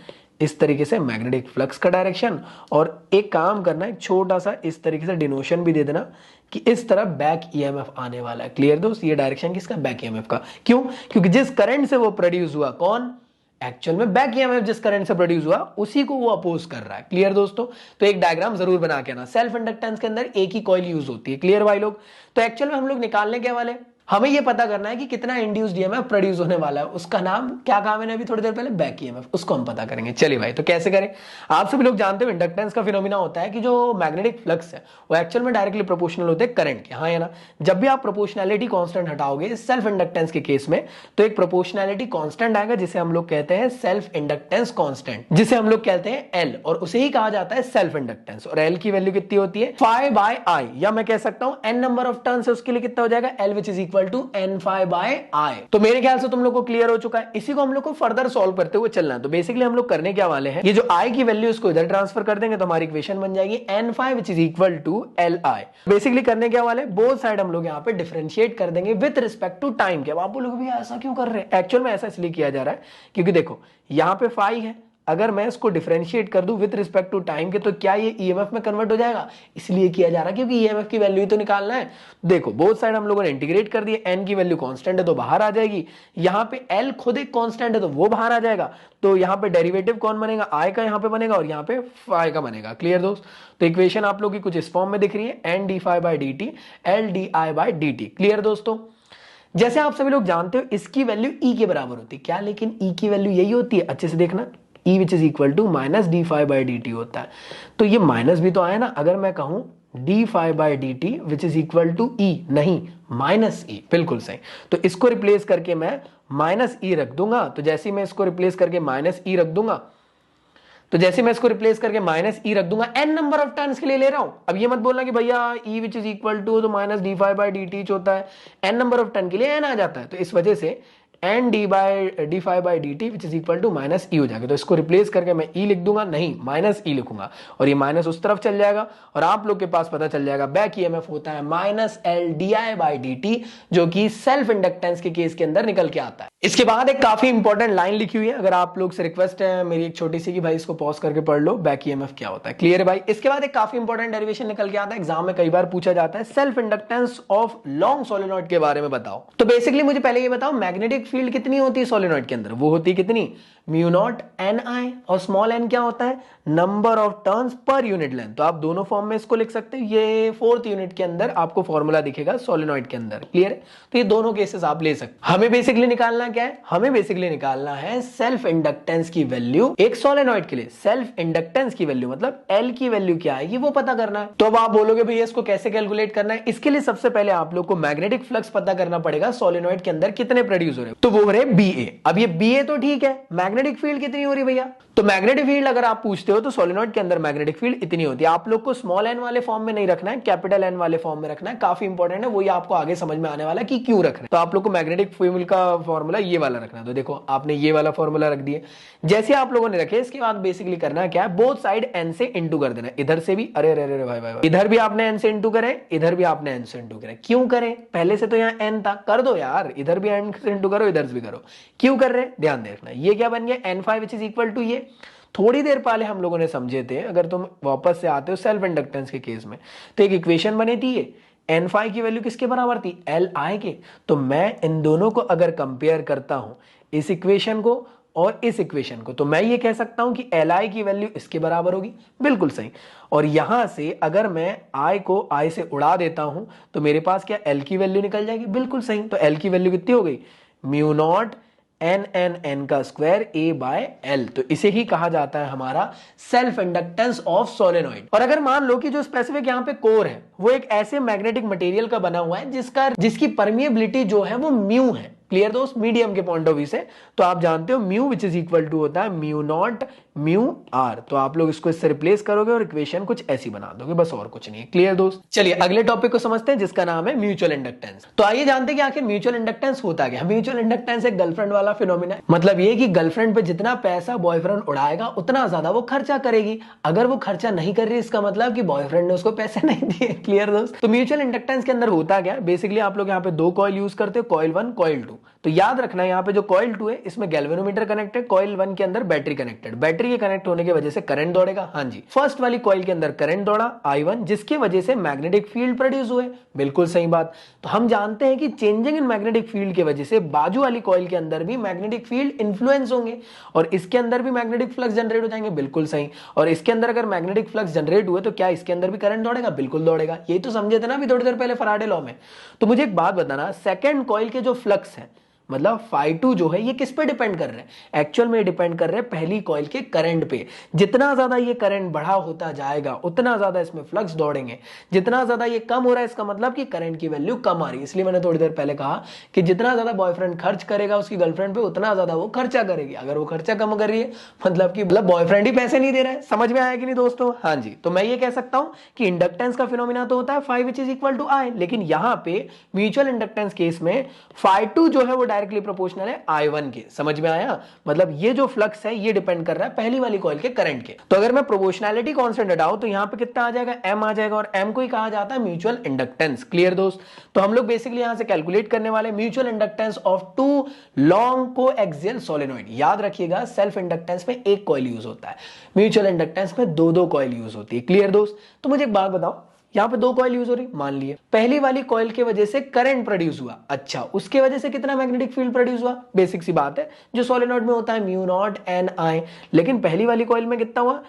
S1: इस तरीके से मैग्नेटिक फ्लक्स का डायरेक्शन, और एक काम करना, एक छोटा सा इस तरीके से डिनोशन भी दे देना कि इस तरह बैक ईएमएफ आने वाला है। क्लियर दोस्त? ये डायरेक्शन किसका? बैक ईएमएफ का। क्यों? क्योंकि जिस करंट से वो प्रोड्यूस हुआ, कौन? एक्चुअल में बैक ईएमएफ जिस करंट से प्रोड्यूस हुआ उसी को वो अपोज कर रहा है। क्लियर दोस्तों? तो एक डायग्राम जरूर बना के आना। सेल्फ इंडक्टेंस के अंदर एक ही कॉइल यूज होती है। क्लियर भाई लोग? तो एक्चुअल में हम लोग निकालने के वाले, हमें ये पता करना है कि कितना इंड्यूस्ड ईएमएफ प्रोड्यूस होने वाला है, उसका नाम क्या कहा मैंने अभी थोड़ी देर पहले, बैक ईएमएफ, उसको हम पता करेंगे। चलिए भाई, तो कैसे करें? आप सभी लोग जानते हो इंडक्टेंस का फिनोमिना होता है कि जो मैग्नेटिक फ्लक्स है वो एक्चुअल में डायरेक्टली प्रोपोर्शनल होते हैं करंट के, हाँ या ना? जब भी आप प्रोपोर्शनैलिटी कांस्टेंट हटाओगे सेल्फ इंडक्टेंस के केस में, तो एक प्रोपोर्शनैलिटी कांस्टेंट आएगा जिसे हम लोग कहते हैं सेल्फ इंडक्टेंस कांस्टेंट, जिसे हम लोग कहते हैं एल, और उसे ही कहा जाता है सेल्फ इंडक्टेंस। और एल की वैल्यू कितनी होती है? फाई बाय आई, या मैं कह सकता हूं एन नंबर ऑफ टर्न्स है उसके लिए कितना हो जाएगा? L which is equal to N phi by I. तो मेरे ख्याल से तुम लोग को क्लियर हो चुका है। इसी को हम लोग को फर्दर सॉल्व करते हुए चलना है। तो बेसिकली हम लोग करने क्या वाले हैं, ये जो आई की वैल्यू इसको इधर ट्रांसफर कर देंगे तो हमारी इक्वेशन बन जाएगी N phi which is equal to L I. Basically करने क्या वाले, बोथ साइड हम लोग यहाँ पे डिफरेंशिएट कर देंगे विद रिस्पेक्ट टू टाइम के। अब आप बोलोगे भैया ऐसा क्यों कर रहे हैं? एक्चुअल में ऐसा इसलिए किया जा रहा है क्योंकि देखो यहाँ पे फाई है, अगर मैं इसको डिफरेंशिएट कर दूं विद रिस्पेक्ट टू टाइम के, तो क्या ये ईएमएफ में कन्वर्ट हो जाएगा? इसलिए किया जा रहा है क्योंकि ईएमएफ की वैल्यू ही तो निकालना है। देखो बोथ साइड हम लोगों ने इंटीग्रेट कर दिया, एन की वैल्यू कांस्टेंट है तो बाहर आ जाएगी, यहाँ पे एल खुद एक कांस्टेंट है तो वो बाहर आ जाएगा, तो यहाँ पे डेरिवेटिव कौन बनेगा? आई का यहाँ पे बनेगा और यहाँ पे फाई का बनेगा। क्लियर दोस्त? तो इक्वेशन आप लोग की कुछ इस फॉर्म में दिख रही है, N D phi by D T L D I by D T. Clear दोस्तों? जैसे आप सभी लोग जानते हो इसकी वैल्यू ई के बराबर होती है क्या, लेकिन ई की वैल्यू यही होती है, अच्छे से देखना, E which is equal to minus D phi by D T होता है। तो ये माइनस भी तो आया ना, अगर मैं कहूं D phi by D T which is equal to E, नहीं माइनस ई, बिल्कुल सही। तो इसको रिप्लेस करके मैं माइनस ई रख दूंगा, तो जैसे ही मैं इसको रिप्लेस करके माइनस ई रख दूंगा, तो जैसे मैं इसको रिप्लेस करके माइनस ई रख दूंगा, एन नंबर ऑफ टर्न्स के लिए ले रहा हूं। अब ये मत बोलना कि भैया E which is equal to तो minus D phi by D T होता है, एन नंबर ऑफ टर्न के लिए एन आ जाता है, तो इस वजह से N D by D phi by D T which is equal to minus E हो जाएगा। तो इसको रिप्लेस करके मैं ई लिख दूंगा, नहीं माइनस ई लिखूंगा, और ये माइनस उस तरफ चल जाएगा और आप लोग के पास पता चल जाएगा बैक ईएमएफ होता है minus L D I by D T, जो कि सेल्फ इंडक्टेंस के केस के अंदर निकल के आता है। इसके बाद एक काफी इंपॉर्टेंट लाइन लिखी हुई है, अगर आप लोग से रिक्वेस्ट है मेरी एक छोटी सी कि भाई इसको पॉज करके पढ़ लो, बैक ईएमएफ क्या होता है। क्लियर है भाई? इसके बाद एक काफी इंपॉर्टेंट डेरिवेशन निकल के आता है, एग्जाम में कई बार पूछा जाता है, self inductance of long solenoid के बारे में बताओ। तो बेसिकली मुझे पहले ये बताओ मैग्नेटिक फील्ड कितनी होती है सोलेनॉइड के अंदर? वो होती है कितनी? म्यू नॉट एन आई, और स्मॉल एन क्या होता है? Number of turns per unit length. तो आप दोनों फॉर्म में इसको लिख सकते हो, ये फोर्थ यूनिट के अंदर आपको फॉर्मूला दिखेगा सोलेनॉइड के अंदर। क्लियर है? तो ये दोनों केसेस आप ले सकते। हमें बेसिकली निकालना क्या है? हमें बेसिकली निकालना है सेल्फ इंडक्टेंस की वैल्यू एक सोलेनॉइड के लिए। सेल्फ इंडक्टेंस की वैल्यू मतलब एल की वैल्यू क्या आएगी वो पता करना है। तो अब आप बोलोगे भैया इसको कैसे कैलकुलेट करना है? इसके लिए सबसे पहले आप लोग को मैग्नेटिक फ्लक्स पता करना पड़ेगा सोलेनॉइड के अंदर कितने प्रोड्यूस हो रहे हैं, तो वो हो रहे बी ए। अब ये बी ए तो ठीक है, मैग्नेटिक फील्ड कितनी हो रही भैया? तो मैग्नेटिक फील्ड अगर आप पूछते हो तो सोलेनॉइड के अंदर मैग्नेटिक फील्ड इतनी होती है। आप लोग को स्मॉल एन वाले फॉर्म में नहीं रखना है, कैपिटल एन वाले फॉर्म में रखना है, काफी इंपॉर्टेंट है, वही आपको आगे समझ में आने वाला है कि क्यों रख रहे हैं। तो आप लोग को मैग्नेटिक फील्ड का फॉर्मूला ये वाला रखना है। तो देखो आपने ये वाला फॉर्मूला रख दिया, जैसे आप लोगों ने रखे इसके बाद बेसिकली करना क्या है, बोथ साइड एन से इंटू कर देना। इधर से भी, अरे अरे अरे भाई भाई, इधर भी आपने एन से इंटू करें, इधर भी आपने एन से इंटू करें। क्यों करें? पहले से तो यहाँ एन था, कर दो यार, इधर भी एन से इंटू करो, इधर से भी करो। क्यों कर रहे हैं ध्यान देखना। ये क्या बन गया? N five which is equal to ये थोड़ी देर पहले हम लोगों ने समझे थे, अगर तुम वापस से आते हो सेल्फ इंडक्टेंस के केस में, तो एक इक्वेशन बनी थी ये, एन फाइव की वैल्यू किसके बराबर थी? एल आई के। तो मैं इन दोनों को अगर कंपेयर करता हूं, इस इक्वेशन को और इस इक्वेशन को, तो मैं ये कह सकता हूं कि एल आई की वैल्यू इसके बराबर होगी। बिल्कुल सही। और यहां से अगर मैं आई को आई से उड़ा देता हूं तो मेरे पास क्या एल की वैल्यू निकल जाएगी। बिल्कुल सही। तो एल की वैल्यू कितनी हो गई? Mu naught N N N का स्क्वायर ए बाय एल। तो इसे ही कहा जाता है हमारा सेल्फ इंडक्टेंस ऑफ सोलेनॉइड। और अगर मान लो कि जो स्पेसिफिक यहाँ पे कोर है वो एक ऐसे मैग्नेटिक मटेरियल का बना हुआ है जिसकी परमिएबिलिटी जो है वो म्यू है। क्लियर दोस्त? मीडियम के पॉइंट ऑफ व्यू से तो आप जानते हो mu which is equal to होता है म्यू नॉट म्यू आर। तो आप लोग इसको इससे रिप्लेस करोगे और इक्वेशन कुछ ऐसी बना दोगे, बस और कुछ नहीं है। क्लियर दोस्त? चलिए अगले टॉपिक को समझते हैं जिसका नाम है म्यूचुअल इंडक्टेंस। तो आइए जानते हैं कि आखिर म्यूचुअल इंडक्टेंस होता क्या है। म्यूचुअल इंडक्टेंस एक गर्लफ्रेंड वाला फिनोमिना है। मतलब ये कि गर्लफ्रेंड पे जितना पैसा बॉयफ्रेंड उड़ाएगा उतना ज्यादा वो खर्चा करेगी। अगर वो खर्चा नहीं कर रही इसका मतलब कि बॉयफ्रेंड ने उसको पैसे नहीं दिए। क्लियर दोस्त? तो म्यूचुअल इंडक्टेंस के अंदर होता क्या है? बेसिकली आप लोग यहाँ पे दो कॉइल यूज करते हो, कॉइल 1 कॉइल 2। तो याद रखना यहाँ पे जो कॉइल 2 है इसमें गैल्वेनोमीटर कनेक्टेड, कॉइल 1 के अंदर बैटरी कनेक्टेड, बैटरी के कनेक्ट होने की वजह से करंट दौड़ेगा। हाँ जी, फर्स्ट वाली कॉइल के अंदर करंट दौड़ा I1, जिसकी वजह से मैग्नेटिक फील्ड प्रोड्यूस हुए। बिल्कुल सही बात। तो हम जानते हैं कि चेंजिंग इन मैग्नेटिक फील्ड की वजह से बाजू वाली कॉइल के अंदर भी मैग्नेटिक फील्ड इन्फ्लुएंस होंगे और इसके अंदर भी मैग्नेटिक फ्लक्स जनरेट हो जाएंगे। बिल्कुल सही। और इसके अंदर अगर मैग्नेटिक फ्लक्स जनरेट हुए तो क्या इसके अंदर भी करंट दौड़ेगा? बिल्कुल दौड़ेगा। यही तो समझे थे ना अभी थोड़ी देर पहले फैराडे लॉ में। तो मुझे एक बात बताना, सेकंड कॉइल के जो फ्लक्स है मतलब phi2 जो है ये किस पे डिपेंड कर रहे हैं? एक्चुअल में डिपेंड कर रहे हैं पहली कॉइल के करंट पे। जितना ज्यादा ये करंट बढ़ा होता जाएगा उतना ज्यादा इसमें फ्लक्स दौड़ेंगे। जितना ज्यादा ये कम हो रहा है इसका मतलब कि करंट की वैल्यू कम आ रही है। इसलिए मैंने थोड़ी देर पहले कहा कि जितना ज्यादा बॉयफ्रेंड खर्च करेगा उसकी गर्लफ्रेंड पे उतना ज्यादा वो खर्चा करेगी। अगर वो खर्चा कम कर रही है मतलब बॉयफ्रेंड ही पैसे नहीं दे रहा है। समझ में आया कि नहीं दोस्तों? हाँ जी। तो मैं ये कह सकता हूं कि इंडक्टेंस का फिनोमिना तो होता है phi which is equal to I, लेकिन यहां पे म्यूचुअल इंडक्टेंस केस में phi2 जो है वो डायरेक्टली प्रोपोर्शनल है I1 के। समझ में आया? मतलब ये जो फ्लक्स है ये डिपेंड कर रहा है पहली वाली कॉइल के करंट के। तो अगर मैं प्रोपोर्शनैलिटी कांस्टेंट हटाऊं तो यहां पे कितना आ जाएगा? M आ जाएगा और M को ही कहा जाता है म्यूचुअल इंडक्टेंस। क्लियर दोस्त? तो हम लोग बेसिकली यहां से कैलकुलेट करने वाले mutual inductance of two long coaxial solenoid. याद रखिएगा सेल्फ इंडक्टेंस में एक कॉइल यूज होता है, म्यूचुअल इंडक्टेंस में दो कॉइल यूज होती है। क्लियर दोस्त? तो मुझे एक बात बताओ, यहां पे दो कॉइल यूज हो रही, मान लिए पहली वाली कॉइल की वजह से करंट प्रोड्यूस हुआ। अच्छा, उसके वजह से कितना मैग्नेटिक फील्ड प्रोड्यूस हुआ? बेसिक सी बात है जो सोलेनॉइड में होता है म्यू नॉट एन आई। लेकिन पहली वाली कॉइल में कितना हुआ?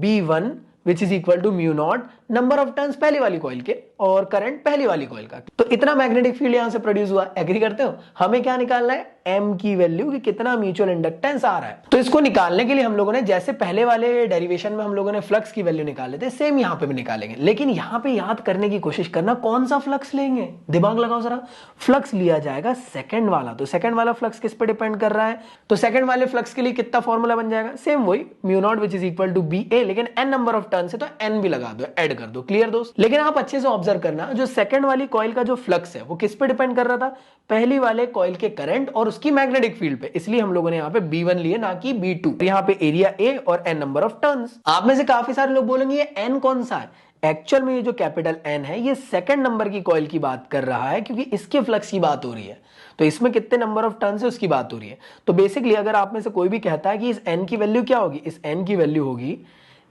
S1: B1 which is equal to mu naught number of turns पहली वाली कॉइल के और करंट पहली वाली कॉइल का। तो इतना मैग्नेटिक फील्ड यहां से प्रोड्यूस हुआ। एग्री करते हो? हमें क्या निकालना है? M की वैल्यू कि कितना म्यूचुअल इंडक्टेंस आ रहा है। तो इसको निकालने के लिए हम लोगों ने जैसे पहले वाले डेरिवेशन में हम लोगों ने फ्लक्स की वैल्यू निकाले थे सेम यहां पे भी निकालेंगे। लेकिन यहां पे याद करने की कोशिश करना कौन सा फ्लक्स लेंगे। दिमाग लगाओ जरा। फ्लक्स लिया जाएगा सेकंड वाला। तो सेकंड वाला फ्लक्स किस पे डिपेंड कर रहा है? तो सेकंड वाले फ्लक्स के लिए कितना फॉर्मूला बन जाएगा? सेम वही mu naught which is equal to BA, लेकिन n नंबर ऑफ टर्न है तो n भी लगा दो, ऐड कर दो। क्लियर दोस्त? लेकिन आप अच्छे से ऑब्जर्व करना जो सेकंड वाली कॉइल का जो फ्लक्स है वो किस पे डिपेंड कर रहा था? पहली वाले कॉइल के करंट और उसकी मैग्नेटिक फील्ड पे। इसलिए हम लोगों ने यहाँ पे B1 लिए ना कि B2। यहाँ पे एरिया A और n नंबर ऑफ टर्न्स। आप में से काफी सारे लोग बोलेंगे ये n कौन सा है? एक्चुअल में ये जो कैपिटल N है ये सेकंड नंबर की कॉइल की बात कर रहा है क्योंकि इसके फ्लक्स की बात हो रही है। तो इसमें कितने नंबर ऑफ टर्न्स है उसकी बात हो रही है। तो बेसिकली अगर आप में से कोई भी कहता है कि इस n की वैल्यू क्या होगी, इस n की वैल्यू होगी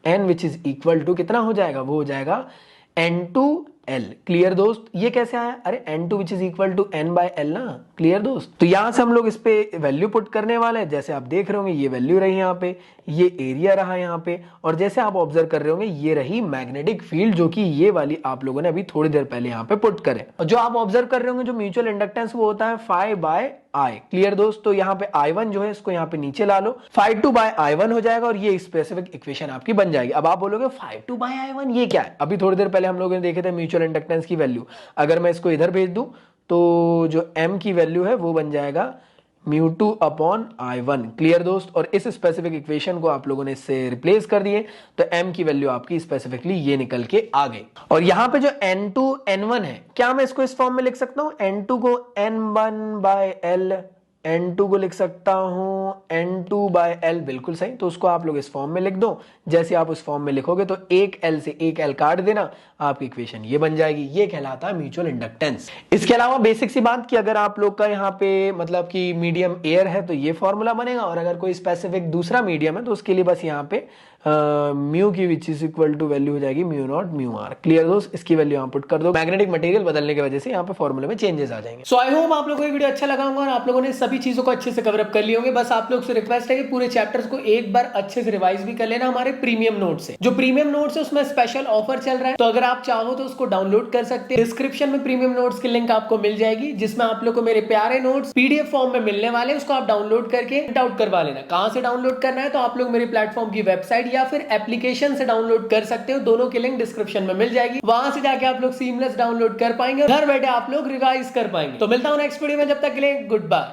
S1: n which is equal to कितना हो जाएगा? वो हो जाएगा N2L। क्लियर दोस्त? ये कैसे आया? अरे N2 which is equal to N by L ना। क्लियर दोस्त? तो यहां से हम लोग इस पे वैल्यू पुट करने वाले हैं। जैसे आप देख रहे होंगे ये वैल्यू रही यहाँ पे, ये एरिया रहा यहाँ पे, और जैसे आप ऑब्जर्व कर रहे होंगे ये रही मैग्नेटिक फील्ड जो कि ये वाली आप लोगों ने अभी थोड़ी देर पहले यहाँ पे पुट करे। और जो आप ऑब्जर्व कर रहे होंगे जो म्यूचुअल इंडक्टेंस वो होता है phi बाय I। क्लियर दोस्त? तो यहाँ पे I1 जो है इसको यहाँ पे नीचे ला लो, phi2 बाय I1 हो जाएगा और ये स्पेसिफिक इक्वेशन आपकी बन जाएगी। अब आप बोलोगे phi2 बाय I1 ये क्या है? अभी थोड़ी देर पहले हम लोगों ने देखे थे म्यूचुअल इंडक्टेंस की वैल्यू। अगर मैं इसको इधर भेज दूं तो जो M की वैल्यू है वो बन जाएगा μ2 अपॉन I1। क्लियर दोस्त? और इस स्पेसिफिक इक्वेशन को आप लोगों ने इससे रिप्लेस कर दिए तो M की वैल्यू आपकी स्पेसिफिकली ये निकल के आ गई। और यहां पे जो N2 N1 है, क्या मैं इसको इस फॉर्म में लिख सकता हूं? N2 को N1 बाय L, N2 को लिख सकता हूं N2 बाय L। बिल्कुल सही। तो उसको आप लोग इस फॉर्म में लिख दो। जैसे आप उस फॉर्म में लिखोगे तो एक L से एक L काट देना, आपकी इक्वेशन ये बन जाएगी। ये कहलाता है म्यूचुअल इंडक्टेंस। इसके अलावा बेसिक सी बात कि अगर आप लोग का यहाँ पे मतलब कि मीडियम एयर है तो ये फॉर्मूला बनेगा, और अगर कोई स्पेसिफिक दूसरा मीडियम है तो उसके लिए बस यहाँ पे म्यू की which is equal to value हो जाएगी म्यू नॉट म्यू आर। क्लियर दोस्त? इसकी वैल्यू यहाँ पुट कर दो। मैग्नेटिक मटेरियल बदलने की वजह से यहाँ पे फॉर्मूले में चेंजेस आ जाएंगे। सो आई होप आप लोगों को ये वीडियो अच्छा लगा होगा और आप लोगों ने सभी चीजों को अच्छे से कवर अप कर लिए होंगे। बस आप लोग से रिक्वेस्ट है कि पूरे चैप्टर्स को एक बार अच्छे से रिवाइज भी कर लेना हमारे प्रीमियम नोट्स से। जो प्रीमियम नोट्स है उसमें स्पेशल ऑफर चल रहा है, तो अगर आप चाहो तो उसको डाउनलोड कर सकते हैं। डिस्क्रिप्शन में प्रीमियम नोट्स की लिंक आपको मिल जाएगी जिसमें आप लोग को मेरे प्यारे नोट्स पीडीएफ फॉर्म में मिलने वाले, उसको आप डाउनलोड करके प्रिंट आउट करवा लेना। कहां से डाउनलोड करना है तो आप लोग मेरे प्लेटफॉर्म की वेबसाइट या फिर एप्लीकेशन से डाउनलोड कर सकते हो। दोनों की लिंक डिस्क्रिप्शन में मिल जाएगी। वहां से जाके आप लोग सीमलेस डाउनलोड कर पाएंगे, घर बैठे आप लोग रिवाइज कर पाएंगे। तो मिलता हूं नेक्स्ट वीडियो में, जब तक के लिए गुड बाय।